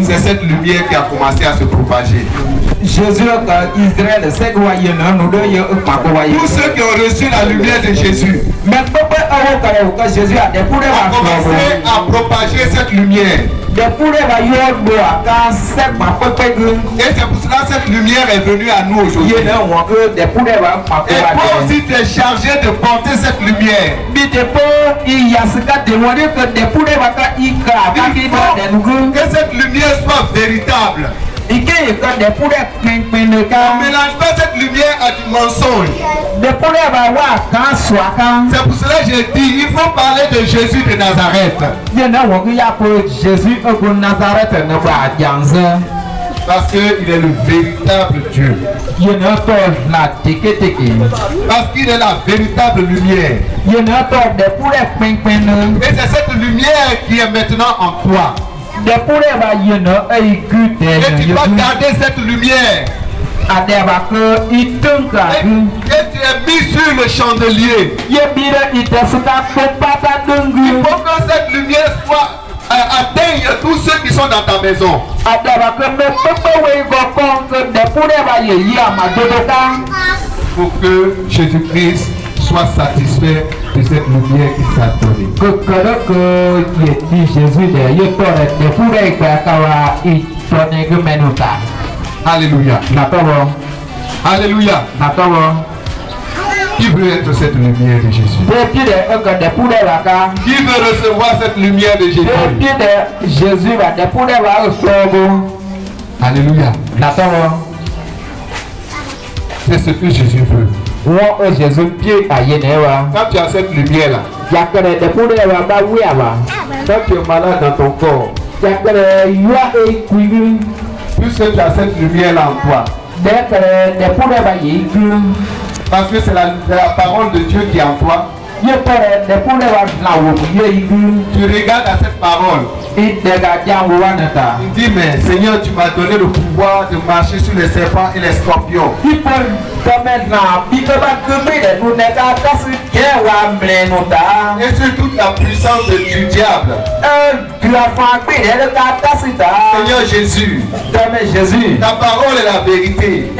C'est cette lumière qui a commencé à se propager. Jésus quand Israël c'est tous ceux qui ont reçu la lumière de Jésus Jésus a commencé à propager cette lumière. Et c'est pour cela que cette lumière est venue à nous aujourd'hui. Et toi aussi tu es chargé de porter cette lumière. Il faut que cette lumière soit véritable. On ne mélange pas cette lumière à du mensonge. C'est pour cela que j'ai dit, il faut parler de Jésus de Nazareth. Parce qu'il est le véritable Dieu. Parce qu'il est la véritable lumière. Et c'est cette lumière qui est maintenant en toi. Et tu dois garder cette lumière. Et tu es mis sur le chandelier. Il faut que cette lumière soit atteigne tous ceux qui sont dans ta maison. Il faut que Jésus-Christ soit satisfait de cette lumière qu'il t'a donnée. Alléluia. Alléluia. Qui veut être cette lumière de Jésus? Qui veut recevoir cette lumière de Jésus? Alléluia. C'est ce que Jésus veut. Quand tu as cette lumière-là, quand tu es malade dans ton corps, puisque tu as cette lumière-là en toi, parce que c'est la parole de Dieu qui est en toi, tu regardes à cette parole. Il dit, mais Seigneur, tu m'as donné le pouvoir de marcher sur les serpents et les scorpions. Et sur toute la puissance du diable. Seigneur Jésus, ta parole est la vérité.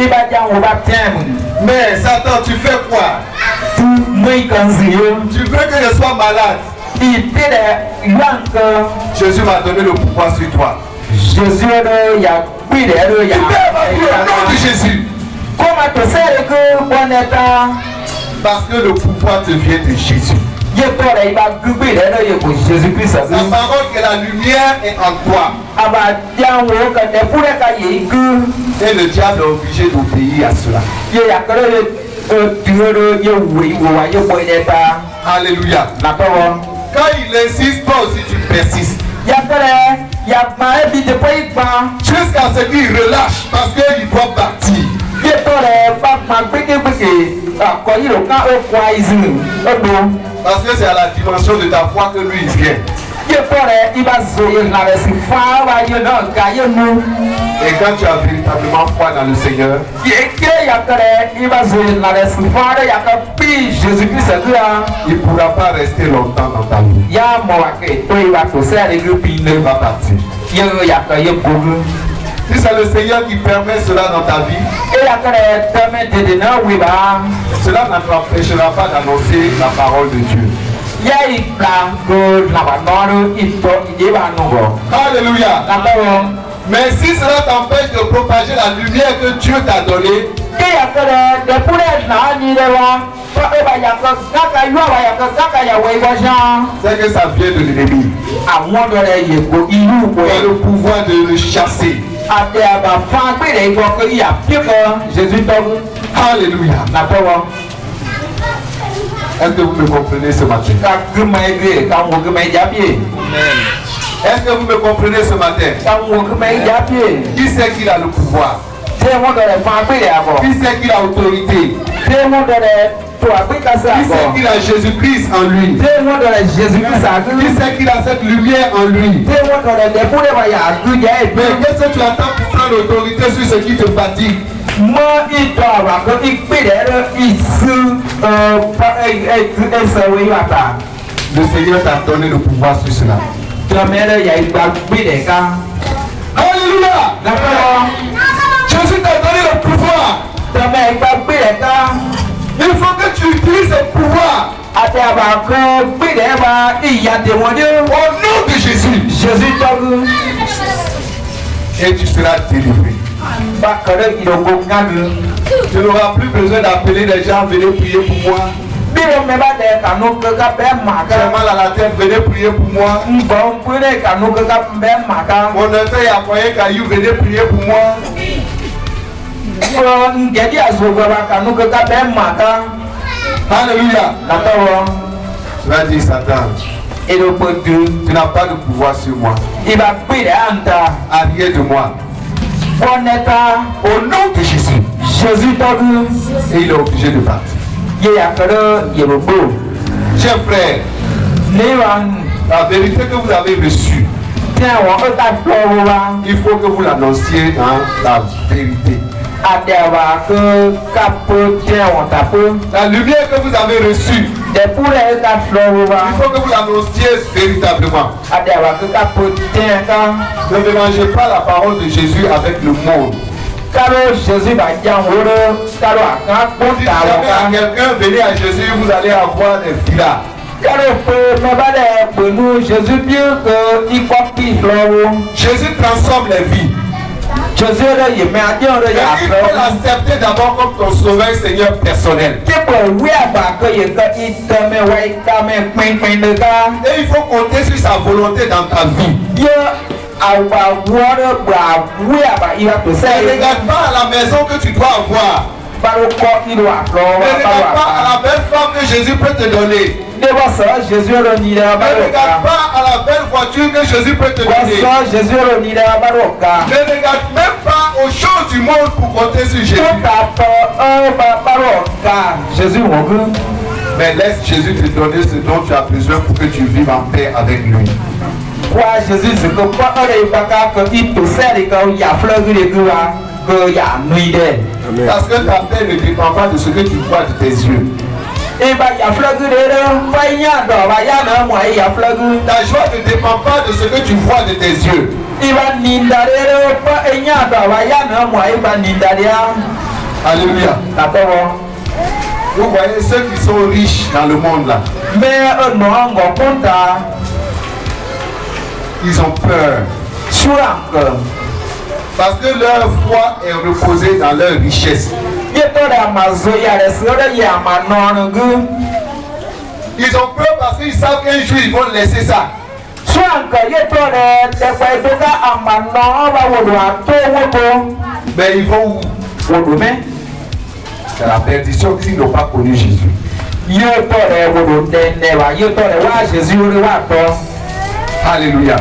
Mais Satan, tu fais quoi? Tu veux que je sois malade? Jésus m'a donné le pouvoir sur toi. Jésus tu peux évacuer au nom de Jésus. Parce que le pouvoir te vient de Jésus. La parole que la lumière est en toi. Et le diable est obligé d'obéir à cela. Alléluia. Quand il insiste, toi aussi tu persistes. Jusqu'à ce qu'il relâche parce qu'il doit partir. Parce que c'est à la dimension de ta foi que lui il vient. Et quand tu as véritablement foi dans le Seigneur, il ne pourra pas rester longtemps dans ta vie. Il va partir. Si c'est le Seigneur qui permet cela dans ta vie, cela ne t'empêchera pas d'annoncer la parole de Dieu. Alléluia. Mais si cela t'empêche de propager la lumière que Dieu t'a donnée, c'est que ça vient de l'ennemi. Il a le pouvoir de le chasser. Alléluia. Est-ce que vous me comprenez ce matin? Est-ce que vous me comprenez ce matin? Qui c'est qui a le pouvoir? Qui c'est qui a l'autorité? Qui sait qu'il a Jésus-Christ en lui? Qui sait qu'il a cette lumière en lui? Mais qu'est-ce que tu attends pour prendre l'autorité sur ce qui te fatigue? Le Seigneur t'a donné le pouvoir sur cela. Alléluia! Jésus t'a donné le pouvoir. Il faut que tu utilises ce pouvoir. Au nom de Jésus. Et tu seras délivré. Tu n'auras plus besoin d'appeler les gens, venez prier pour moi. J'ai mal à la tête, venez prier pour moi. Mon œil a foyer caillou, venez prier pour moi. Alléluia. Tu vas dire Satan, tu n'as pas de pouvoir sur moi. Arrière de moi. Au nom de Jésus. Et il est obligé de partir. Chers frères, la vérité que vous avez reçue, il faut que vous l'annonciez dans la vérité. La lumière que vous avez reçue, il faut que vous l'annonciez véritablement. Ne mélangez pas la parole de Jésus avec le monde. Jésus va dire si jamais à quelqu'un venez à Jésus, vous allez avoir des villas. Jésus transforme les vies. Il faut l'accepter d'abord comme ton sauveur Seigneur personnel. Et il faut compter sur sa volonté dans ta vie. Ne regarde pas à la maison que tu dois avoir. Ne regarde pas à la belle femme que Jésus peut te donner. Ne regarde pas à la belle voiture que Jésus peut te donner. Ne regarde même pas aux choses du monde pour compter sur Jésus. Mais laisse Jésus te donner ce dont tu as besoin pour que tu vives en paix avec lui. Parce que ta paix ne dépend pas de ce que tu vois de tes yeux. Ta joie ne dépend pas de ce que tu vois de tes yeux. Alléluia. Vous voyez ceux qui sont riches dans le monde là. Ils ont peur. Parce que leur foi est reposée dans leur richesse. Ils ont peur parce qu'ils savent qu'un jour ils vont laisser ça. Mais ils vont où? C'est la perdition s'ils n'ont pas connu Jésus. Alléluia.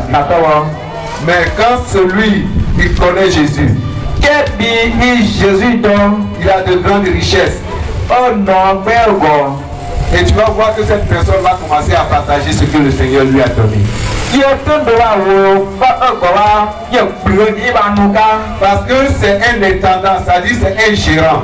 Mais quand celui qui connaît Jésus, il a de grandes richesses. Et tu vas voir que cette personne va commencer à partager ce que le Seigneur lui a donné. Parce que c'est un intendant, c'est-à-dire c'est un gérant.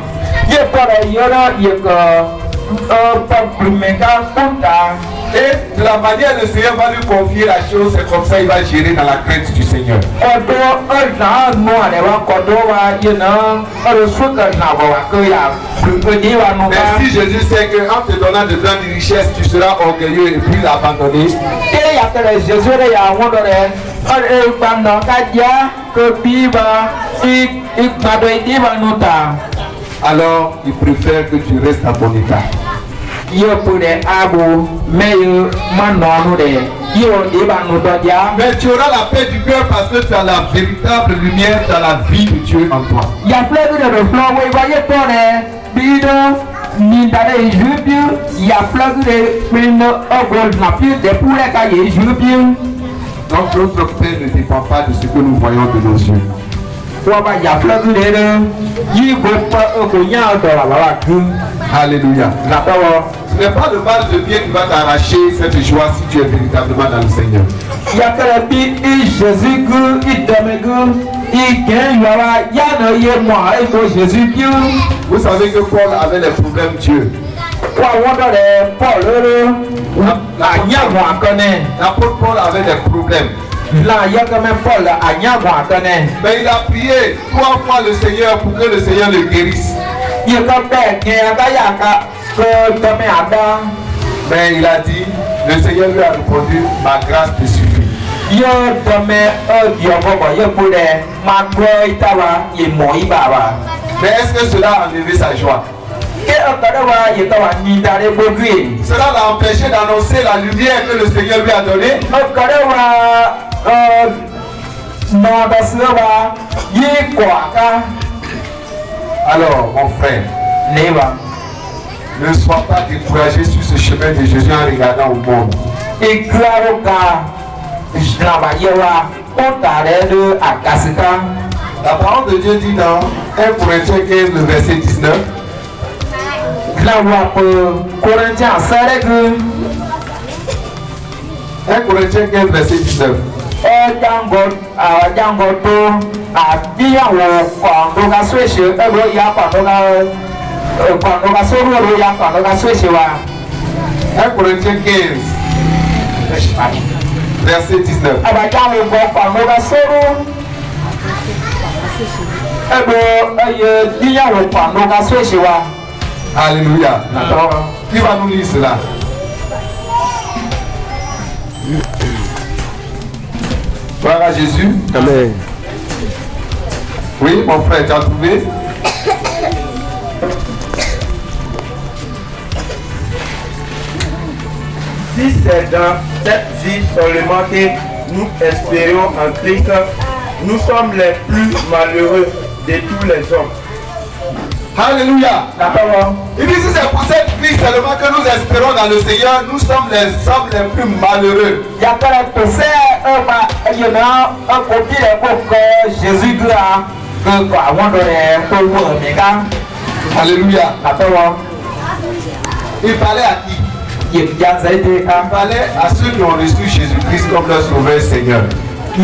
Et de la manière le Seigneur va lui confier la chose, c'est comme ça il va gérer dans la crainte du Seigneur. Mais si Jésus sait qu'en te donnant de grandes richesses, tu seras orgueilleux et puis abandonné. Alors il préfère que tu restes à ton état. Mais tu auras la paix du cœur parce que tu as la véritable lumière dans la vie de Dieu en toi. Donc notre paix ne dépend pas de ce que nous voyons de nos yeux. Alléluia. Ce n'est pas le mal de bien qui va t'arracher cette joie si tu es véritablement dans le Seigneur. Vous savez que Paul avait des problèmes Dieu. L'apôtre Paul avait des problèmes. Mais il a prié 3 fois le Seigneur pour que le Seigneur le guérisse. Mais il a dit, le Seigneur lui a répondu, ma grâce te suffit. Mais est-ce que cela a enlevé sa joie? Cela l'a empêché d'annoncer la lumière que le Seigneur lui a donnée. Alors, mon frère, ne sois pas découragé sur ce chemin de Jésus en regardant au monde. La parole de Dieu dit dans 1 Corinthiens 15, le verset 19. 1 Corinthiens 15, verset 19. Corinthiens 15, verset 19. Alléluia. Qui va nous lire cela? Gloire à Jésus. Amen. Oui, mon frère, tu as trouvé? Si c'est dans cette vie seulement que nous espérons en Christ, nous sommes les plus malheureux de tous les hommes. Alléluia. Il dit si c'est pour cette vie seulement que nous espérons dans le Seigneur, nous sommes les hommes les plus malheureux. Alléluia. Il parlait à qui? Il parlait à ceux qui ont reçu Jésus-Christ comme leur sauveur Seigneur. Il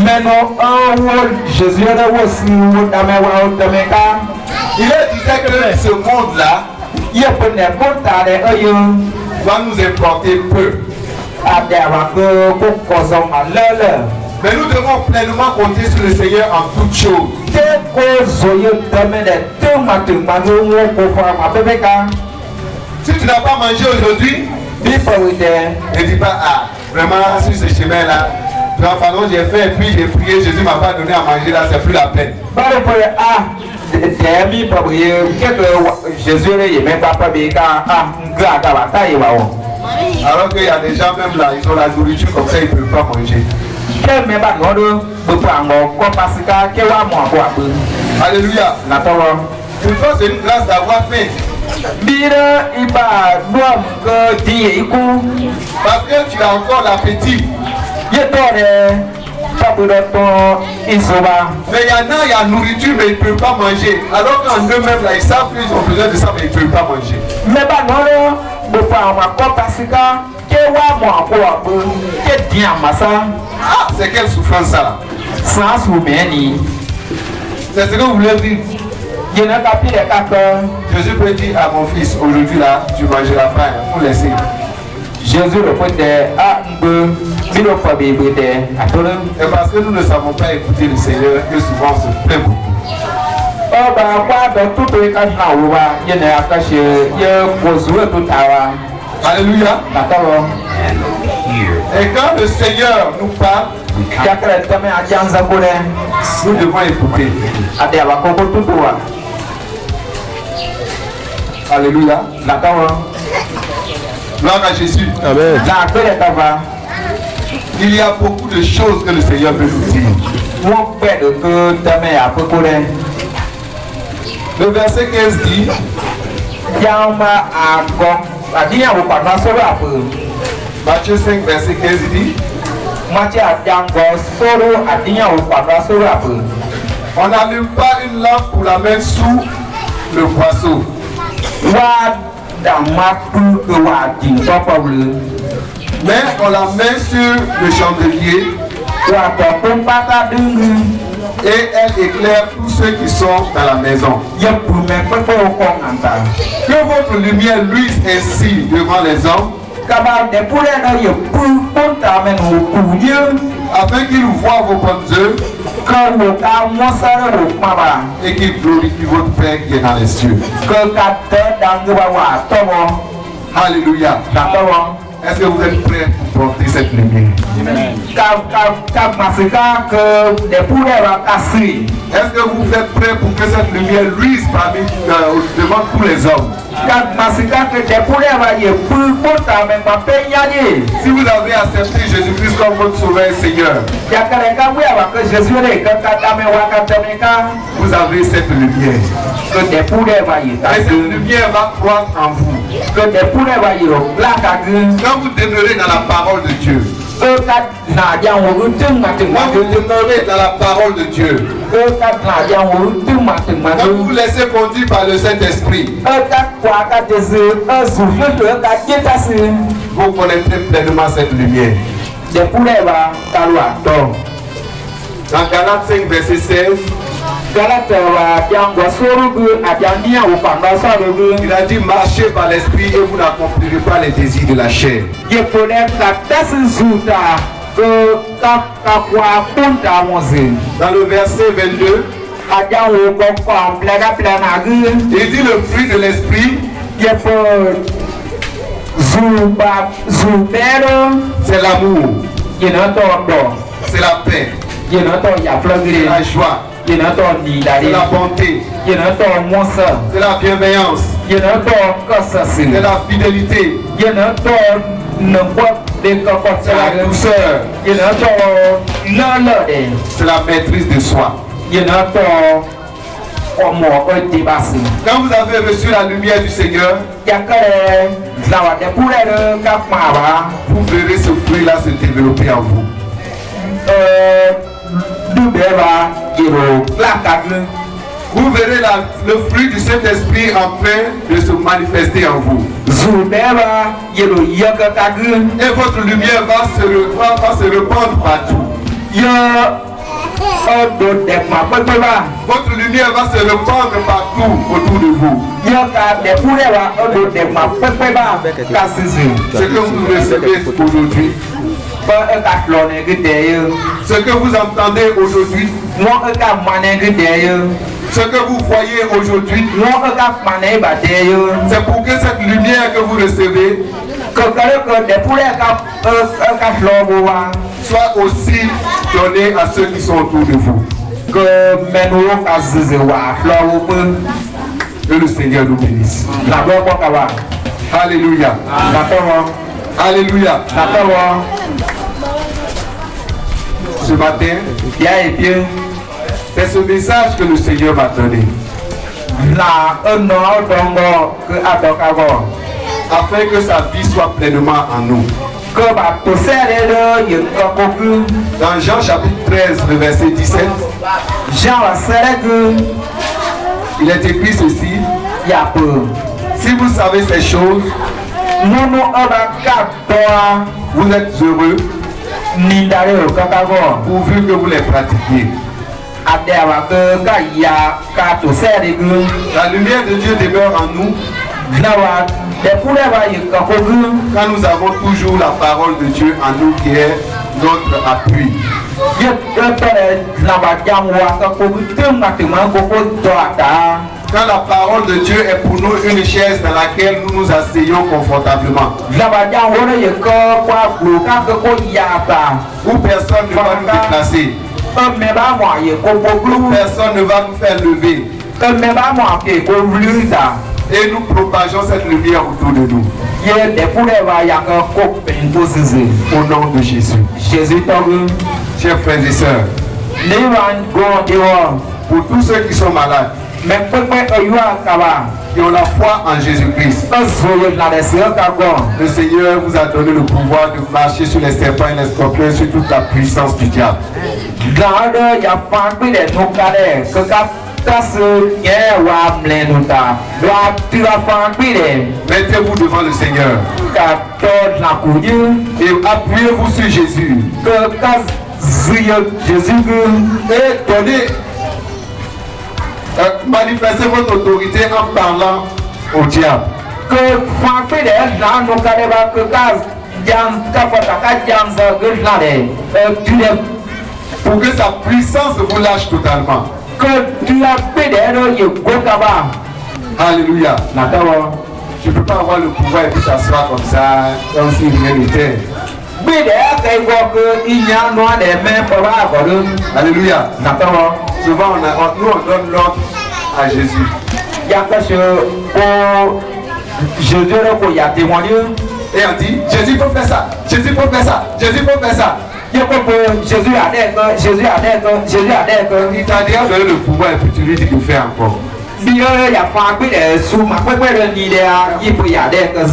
disait que ce monde-là va nous importer peu. Mais nous devons pleinement compter sur le Seigneur en toutes choses. Si tu n'as pas mangé aujourd'hui, ne dis pas, ah, vraiment sur ce chemin-là, pendant j'ai fait et puis j'ai prié, Jésus ne m'a pas donné à manger là, c'est plus la peine. Alors qu'il y a des gens même là, ils ont la nourriture comme ça, ils ne peuvent pas manger. Alléluia. Une fois c'est une grâce d'avoir faim. Parce que tu as encore l'appétit. Mais il y en a, il y a nourriture, mais ils ne peuvent pas manger. Alors qu'en eux-mêmes, là, ils savent qu'ils ont besoin de ça, mais ils ne peuvent pas manger. Ah, c'est quelle souffrance ça là? C'est ce que vous voulez dire. Jésus peut dire à mon fils, aujourd'hui là, tu mangeras pas, il faut laisser. Jésus répondait à c'est parce que nous ne savons pas écouter le Seigneur que souvent on se plaint beaucoup. Alléluia. Et quand le Seigneur nous parle, nous devons écouter. Alléluia. Gloire à Jésus. Amen. Il y a beaucoup de choses que le Seigneur veut nous dire. Le verset 15 dit Matthieu 5, verset 15 dit On n'allume pas une lampe pour la mettre sous le boisseau. Mais on la met sur le chandelier et elle éclaire tous ceux qui sont dans la maison. Que votre lumière luise ainsi devant les hommes, afin qu'ils voient vos bonnes œuvres et qu'ils glorifient votre Père qui est dans les cieux. Alléluia. Est-ce que vous êtes prêts pour porter cette lumière? Est-ce que vous êtes prêts pour que cette lumière luise devant tous les hommes? Si vous avez accepté Jésus-Christ comme votre sauveur et Seigneur, vous avez cette lumière. Et cette lumière va croître en vous. Quand vous demeurez dans la parole de Dieu, quand vous demeurez dans la parole de Dieu, quand vous vous laissez conduire par le Saint-Esprit, vous connaîtrez pleinement cette lumière. Dans Galates 5, verset 16, il a dit marchez par l'esprit et vous n'accomplirez pas les désirs de la chair. Dans le verset 22, il dit le fruit de l'esprit, c'est l'amour, c'est la paix, c'est la joie, c'est la bonté, c'est la bienveillance, c'est la fidélité, c'est la douceur, c'est la maîtrise de soi. Quand vous avez reçu la lumière du Seigneur, vous verrez ce fruit-là se développer en vous. Vous verrez le fruit du Saint-Esprit en train de se manifester en vous. Et votre lumière va se répandre partout. Votre lumière va se répandre partout autour de vous. Ce que vous recevez aujourd'hui, ce que vous entendez aujourd'hui, ce que vous voyez aujourd'hui, c'est pour que cette lumière que vous recevez soit aussi donnée à ceux qui sont autour de vous. Que le Seigneur nous bénisse. Alléluia. Alléluia. Ce matin, c'est ce message que le Seigneur m'a donné. Afin que sa vie soit pleinement en nous. Dans Jean chapitre 13, le verset 17, il est écrit ceci: si vous savez ces choses, vous êtes heureux pourvu que vous les pratiquiez. La lumière de Dieu demeure en nous quand nous avons toujours la parole de Dieu en nous qui est notre appui. Quand la parole de Dieu est pour nous une chaise dans laquelle nous nous asseyons confortablement, où personne ne va nous déplacer, où personne ne va nous faire lever, et nous propageons cette lumière autour de nous. Au nom de Jésus. Chers frères et sœurs, pour tous ceux qui sont malades, mais pépé ayua kaba. qui ont la foi en Jésus-Christ. Le Seigneur vous a donné le pouvoir de marcher sur les serpents et les scorpions, sur toute la puissance du diable. Mettez-vous devant le Seigneur et appuyez-vous sur Jésus. Et donnez, manifestez votre autorité en parlant au diable. Pour que sa puissance vous lâche totalement. Alléluia. Je ne peux pas avoir le pouvoir et puis s'asseoir comme ça, comme si rien n'était. Alléluia. Souvent nous on donne l'ordre à Jésus. Et on dit, Jésus faut faire ça, Jésus faut faire ça, Jésus faut faire ça. Jésus il t'a déjà donné le pouvoir et puis tu lui dis qu'il fait encore.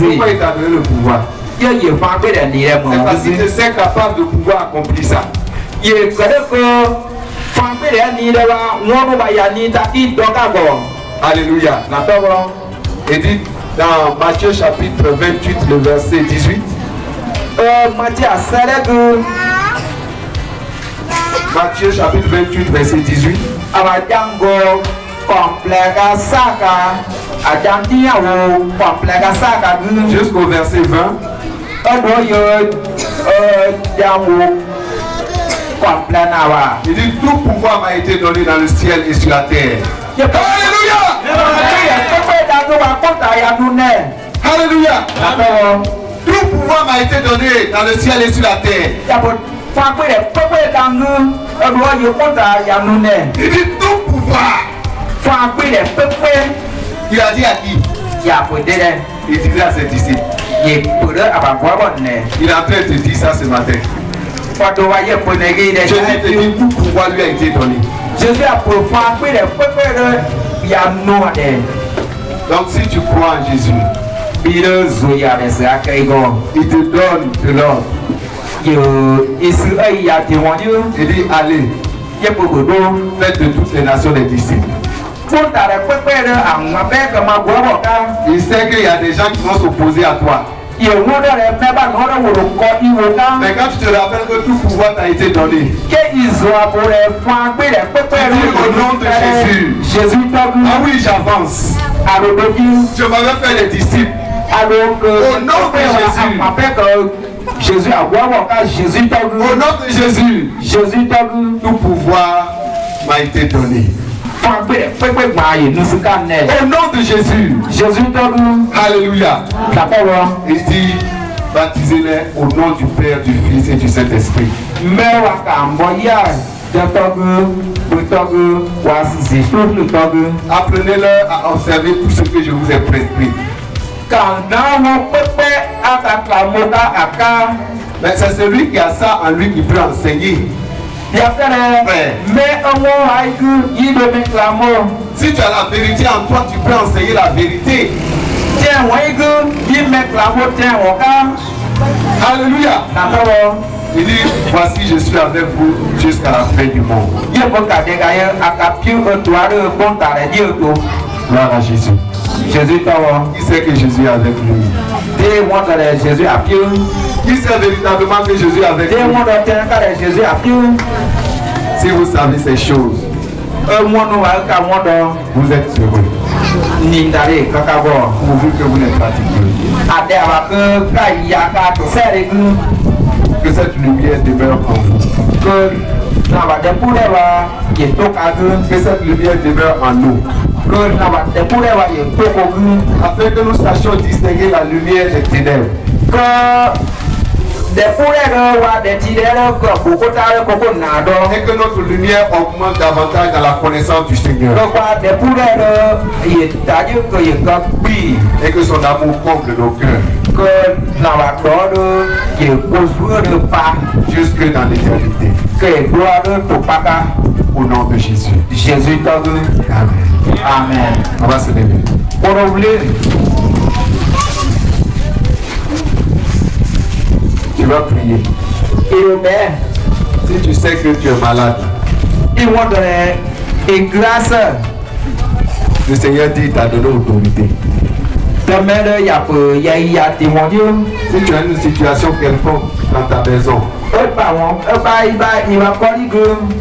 Pourquoi il t'a donné le pouvoir? C'est parce qu'il te sait capable de pouvoir accomplir ça. Alléluia. Et dit dans Matthieu chapitre 28, le verset 18. Matthieu chapitre 28, verset 18. Jusqu'au verset 20. Il dit tout pouvoir m'a été donné dans le ciel et sur la terre. Alléluia. Alléluia. Tout pouvoir m'a été donné dans le ciel et sur la terre. Il dit tout pouvoir. Il a dit à qui? Il disait à ses disciples. Il est en train de dire ça ce matin. Jésus te dit tout pouvoir lui a été donné. Donc si tu crois en Jésus, il te donne de l'ordre. Il dit allez, faites de toutes les nations des disciples. Il sait qu'il y a des gens qui vont s'opposer à toi. Mais quand tu te rappelles que tout pouvoir t'a été donné, au nom de Jésus. Ah oui, j'avance. Je m'avais fait les disciples. Au nom de Jésus. Au nom de Jésus. Tout pouvoir m'a été donné. Au nom de Jésus. Alléluia. Il dit, baptisez-les au nom du Père, du Fils et du Saint-Esprit. Apprenez-leur à observer tout ce que je vous ai prescrit. Mais c'est celui qui a ça en lui qui peut enseigner. Si tu as la vérité en toi, tu peux enseigner la vérité. Alléluia. Il dit, voici je suis avec vous jusqu'à la fin du monde. Gloire à Jésus. Qui sait que Jésus est avec lui? Qui sait véritablement que Jésus est avec lui? Si vous savez ces choses, vous êtes heureux. Pourvu que vous les pratiquez. Que cette lumière demeure en vous. Que cette lumière demeure en nous. Afin que nous sachions distinguer la lumière des ténèbres. Et que notre lumière augmente davantage dans la connaissance du Seigneur. Et que son amour comble nos cœurs. Jusque dans l'éternité. Au nom de Jésus. Amen. Amen. On va se lever. Pour oublier, Tu vas prier. il obéit. Si tu sais que tu es malade, Il va donner une grâce. le Seigneur dit il t'a donné autorité. Demain, il y a témoigné. Si tu as une situation quelconque dans ta maison,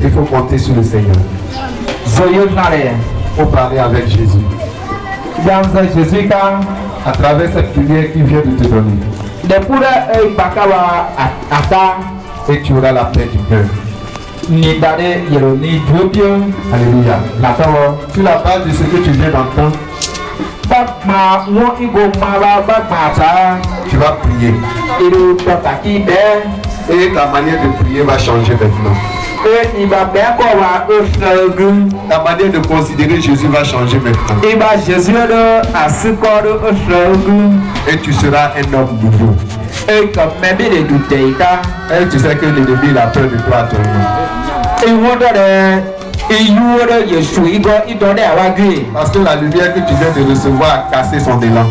il faut compter sur le Seigneur. Il faut parler avec Jésus. À travers cette prière qu'il vient de te donner. Et tu auras la paix du cœur. Alléluia. Sur la base de ce que tu viens d'entendre, tu vas prier. Et ta manière de prier va changer maintenant. Ta manière de considérer Jésus va changer maintenant. Et tu seras un homme nouveau. Et tu sais que l'ennemi a peur de toi actuellement. Parce que la lumière que tu viens de recevoir a cassé son élan.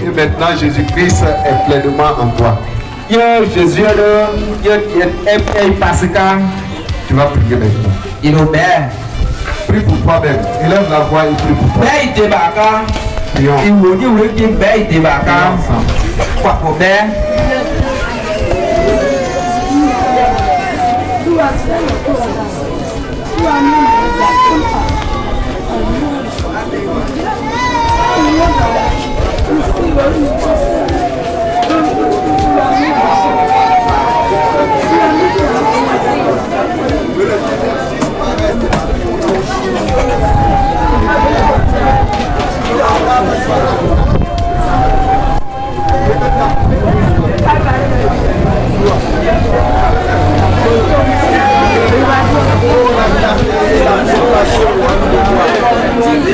Et maintenant Jésus-Christ est pleinement en toi. Tu vas prier maintenant. Prie pour toi-même. Élève la voix et prie pour toi. Prions.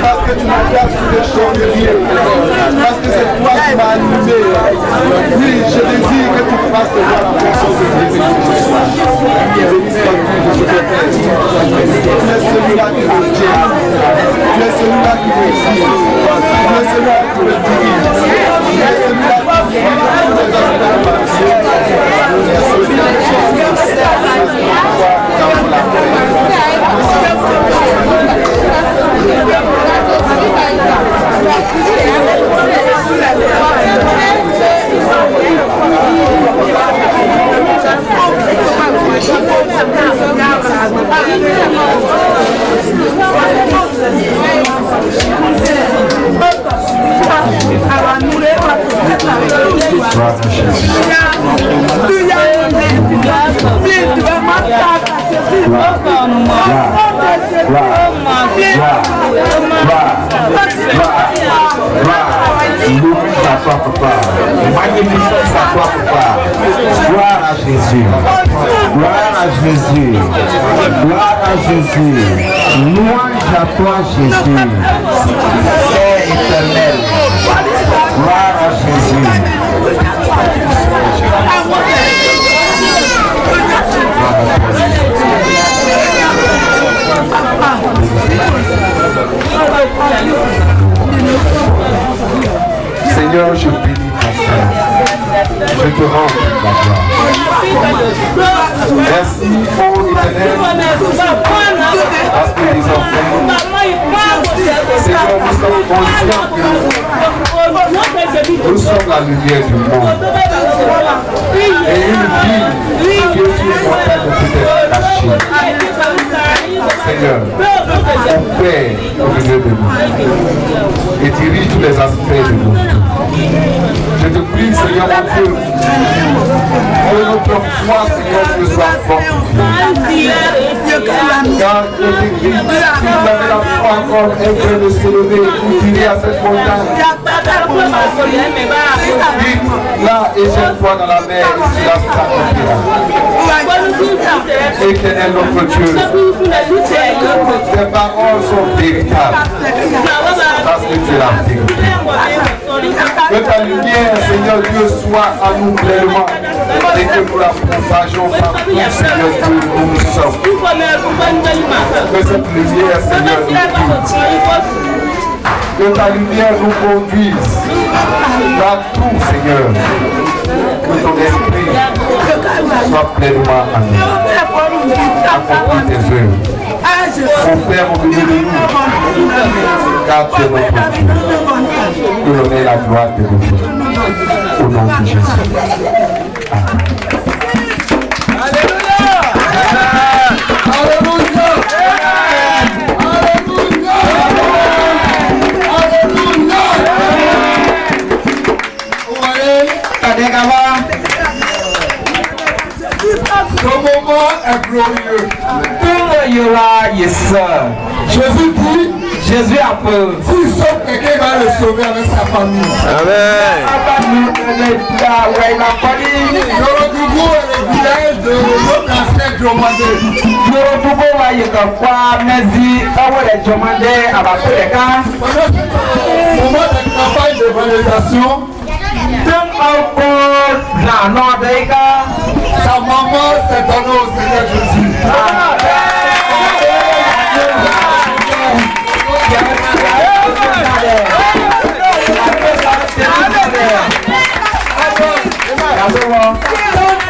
Parce que tu m'as fait sur des choses de vie. Parce que c'est toi qui m'as animé. Oui, je désire que tu fasses de moi la personne de Dieu. Tu es celui-là qui me tient. Tu es celui-là qui me dit. Tu es celui-là qui me dirige. Tu es celui-là qui me dit tous les aspects de ma vie. Tu es celui-là qui me dit magnificence à toi, papa. Gloire à Jésus. Gloire à Jésus. Gloire à Jésus. Louange à toi, Jésus. Père éternel. Gloire à Jésus. Seigneur, je bénis ta sœur. Je te rends la gloire. Merci, ô Éternel, parce que les enfants, Seigneur, nous sommes conscients que nous sommes la lumière du monde. Et une ville que tu es en train de peut-être cacher. Seigneur, ton Père au milieu de nous et dirige tous les aspects de nous. Je te prie, Seigneur mon Dieu, que notre foi, Seigneur, te soit fortifiée. Car je te prie, si vous avez la foi encore, elle vient de se lever pour tirer à cette montagne. Vite, là, et jette-toi dans la mer, et cela s'accomplira. Éternel notre Dieu, tes paroles sont véritables, parce que tu es la vérité. Que ta lumière, Seigneur Dieu, soit à nous pleinement. Et que nous la propagions partout, Seigneur Dieu, où nous sommes. Que cette lumière, Seigneur Dieu, que ta lumière nous conduise partout, Seigneur. Que ton esprit soit pleinement à nous. Accomplis tes œuvres. Mon Père, au milieu de nous, car tu es notre Dieu. Que l'on ait la gloire de Dieu. Au nom de Jésus. Amen. Alléluia! Alléluia! Ce moment est glorieux. Jésus dit, Jésus a peur. S'il sauve quelqu'un, il va le sauver avec sa famille. Amen. Yorodougou est le village de notre ancien Diomandé. Moment de campagne d'évangélisation. Sa maman s'est donnée au Seigneur Jésus.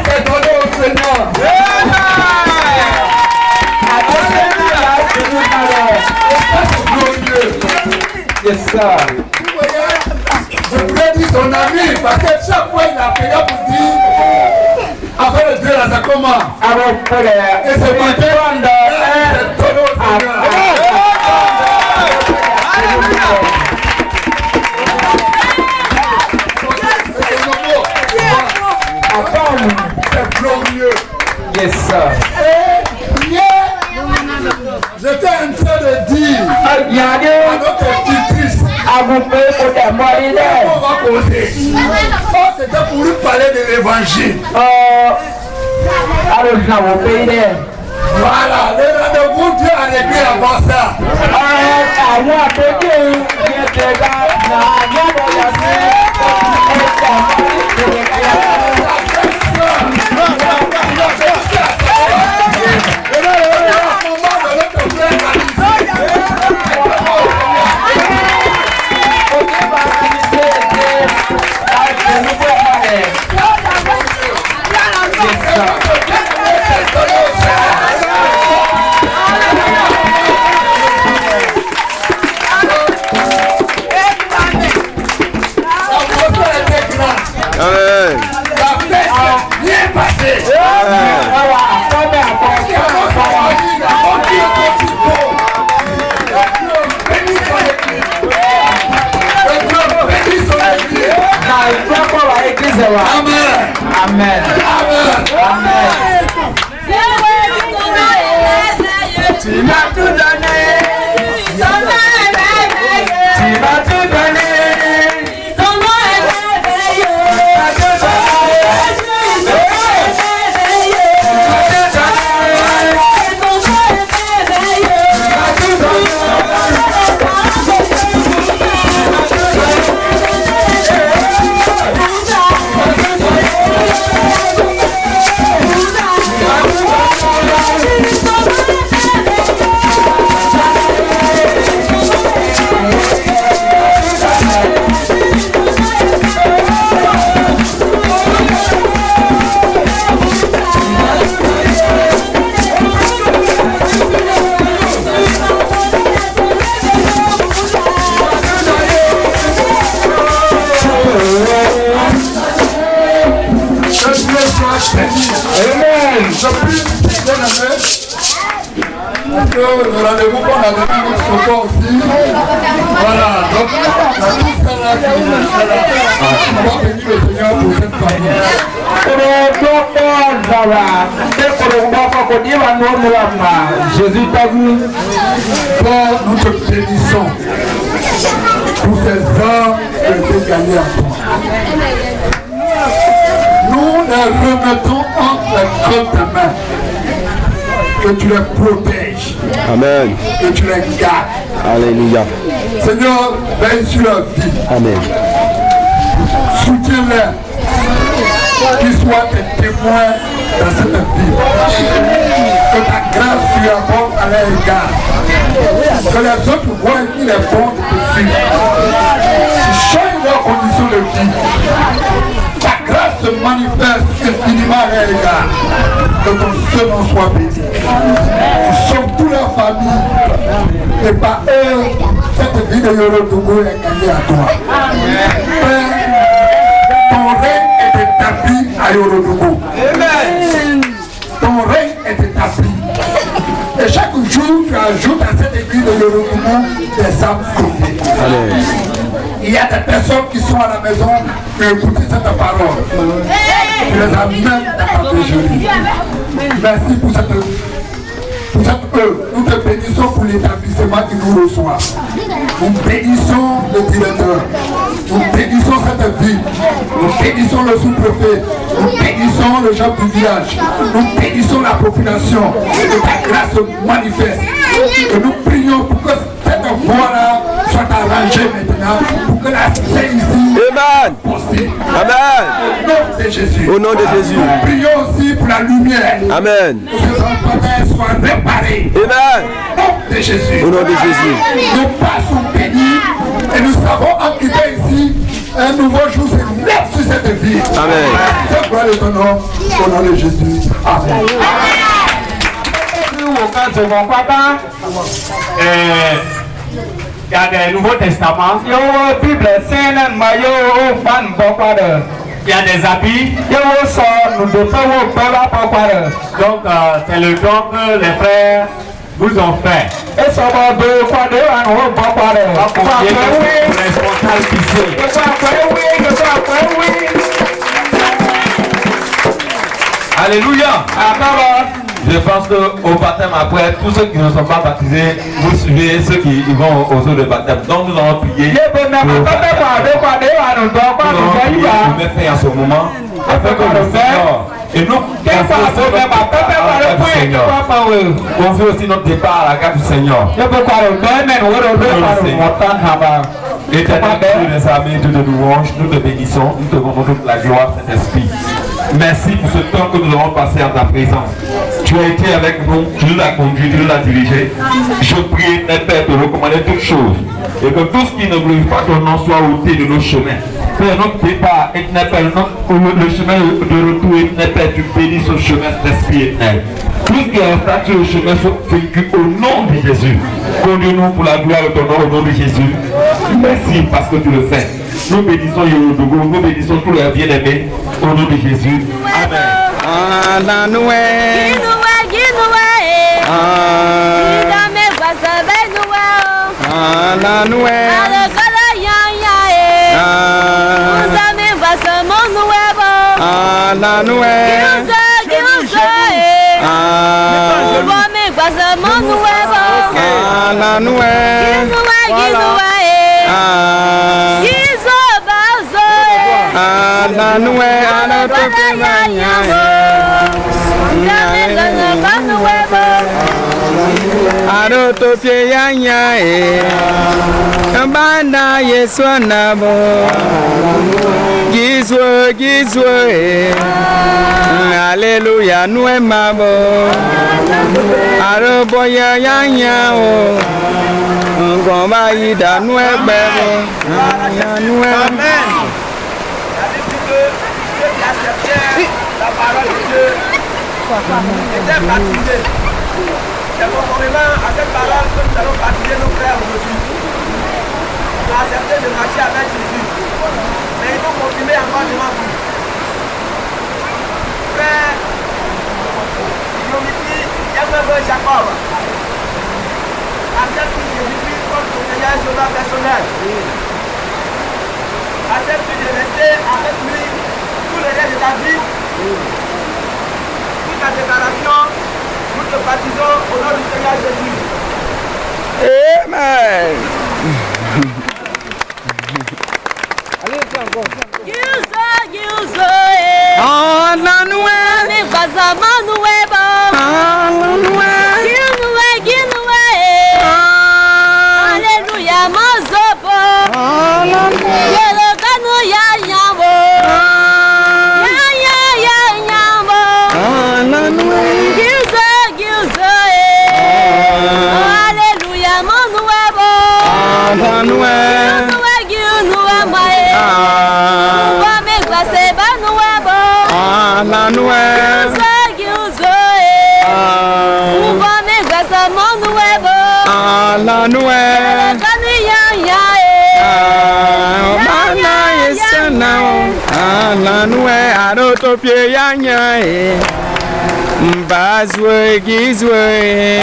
C'est donné au Seigneur. Yes, sir. Je voulais dire son ami parce que chaque fois il a prié pour dire afin de Dieu là c'est comment. Et c'est matin c'est donné au Seigneur. C'est glorieux. Yes, sir. Et hier, j'étais en train de dire à notre tutrice, on va causer. Oh, c'était pour lui parler de l'évangile. Voilà, le rendez-vous Dieu a réglé avant ça. Amen. Amen. Amen. Tu m'as tout donné. Tu m'as tout donné. Ton nom est merveilleux. Amen. Je prie, bien aimé, parce que le rendez-vous qu'on a donné notre chauffeur aussi. Voilà, donc la tout sera qui est là. On va bénir le Seigneur pour cette famille. Jésus t'a vu. Père, nous te bénissons pour ces heures que tu as gagnées à toi. Nous les remettons entre les creux de main. Que tu les protèges. Amen. Que tu les gardes. Alléluia. Seigneur, veille sur leur vie. Amen. Soutiens-les. Qu'ils soient tes témoins dans cette vie. Que ta grâce lui apporte à leur égard. Que les autres voient qu'il est bon de te suivre. Tu changes leurs conditions de vie. Ta grâce se manifeste infiniment à leur égard. Que ton seul nom soit béni. Nous sommes toute la famille. Et par eux, cette vie de Yorotogo est gagnée à toi. Père, ton règne est établi à Yorotogo. Ton règne est établi. Et chaque jour, tu ajoutes à cette église de Yorotogo des âmes sauvées. Il y a des personnes qui sont à la maison qui écoutent cette parole. Tu les amènes dans ta pécherie. Merci pour cette œuvre. Nous te bénissons pour l'établissement qui nous reçoit. Nous bénissons le directeur. Nous bénissons cette ville. Nous bénissons le sous-préfet. Nous bénissons le chef du village. Nous bénissons la population. Que ta grâce se manifeste. Et nous prions pour que cette voie-là soit arrangée maintenant. Pour que la scène ici Amen. possible. Amen. Au nom de Jésus. Au nom de Jésus. Nous prions aussi pour la lumière. Amen. Que ces enfants soient réparés. Amen. Au nom de Jésus. Au nom de Jésus. Nos pas sont bénis et nous savons en quittant ici un nouveau jour se lève sur cette vie. Amen. C'est gloire de ton nom. Au nom de Jésus. Amen. Il y a des Nouveaux Testaments. Il y a des habits. Donc c'est le don que les frères vous ont fait. Responsable ici. Alléluia. Je pense qu'au baptême après, tous ceux qui ne sont pas baptisés, vous suivez ceux qui vont aux eaux de baptême. Donc nous allons prier. Nous allons prier en ce moment afin que le Seigneur et nous confions aussi notre départ à la garde du Seigneur. Éternel Dieu des armées, Dieu de louange, nous te bénissons, nous te rendons toute la gloire, Saint-Esprit. Merci pour ce temps que nous avons passé en ta présence. Tu as été avec nous, tu nous as conduits, tu nous as dirigés. Je prie, Père, de recommander toutes choses. Et que tout ce qui ne glorifie pas ton nom soit ôté de nos chemins. Père, notre départ, le chemin de retour, Père, tu bénis ce chemin, cet esprit éternel. Tout ce qui est resté sur le chemin soit vécu au nom de Jésus. Conduis-nous pour la gloire de ton nom au nom de Jésus. Merci parce que tu le fais. Nous bénissons Yorodogo, nous bénissons tous les bien-aimés au nom de Jésus. Amen. Alléluia, nous aimons. Aroboya yanya o, ngomba ida nous aimons. Amen. La parole de Dieu était baptisée. C'est conformément à cette parole que nous allons baptiser nos frères aujourd'hui. Ils ont accepté de marcher avec Jésus. Mais ils vont confirmer encore devant vous. Frère Yomiti, Yamebe Jacob, accepte Jésus-Christ comme ton Seigneur et Sauveur personnel. Accepte de rester avec lui tout le reste de ta vie. Toute la déclaration, nous te baptisons au nom du Seigneur Jésus. Amen. Allez, tiens encore. Alléluia, mon zobo. Alléluia. la noue. Mana yesana la noue arotopie yanya Mbazwe gizwe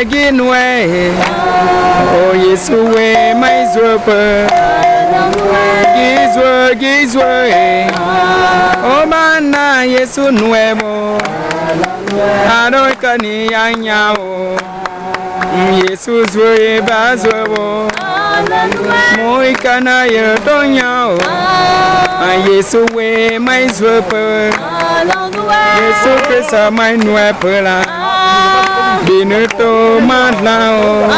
ginwe O Yesuwe maizwe gizwe O mana Yesu nuemo Arokani yanyao Yesu zwe bazwe Moikana yetonyao Yesu we maizwe Yesu Christ mai nuôi pela Binuto madlao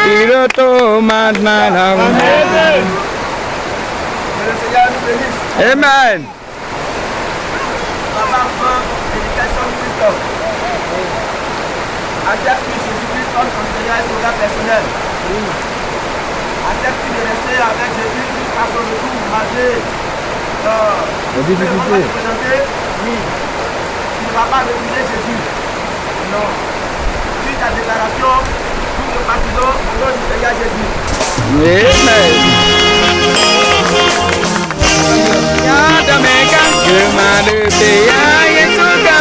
Binuto madlao Amen. Accepte Jésus-Christ comme ton Seigneur et Sauveur personnel. Accepte de rester avec Jésus jusqu'à son retour malgré les difficultés. Oui. Tu ne vas pas refuser Jésus. Non. Suis ta déclaration, nous te baptisons au nom du Seigneur Jésus. Amen. Yadameka, Gemalute, Yesuka,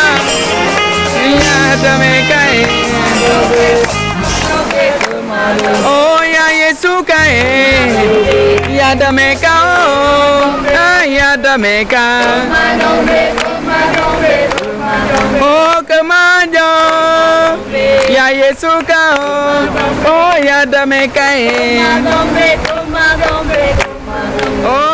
Yadameka, oh ya Yesuka, Yadameka, oh Yadameka, oh Kamajo, ya Yesuka, oh Yadameka, oh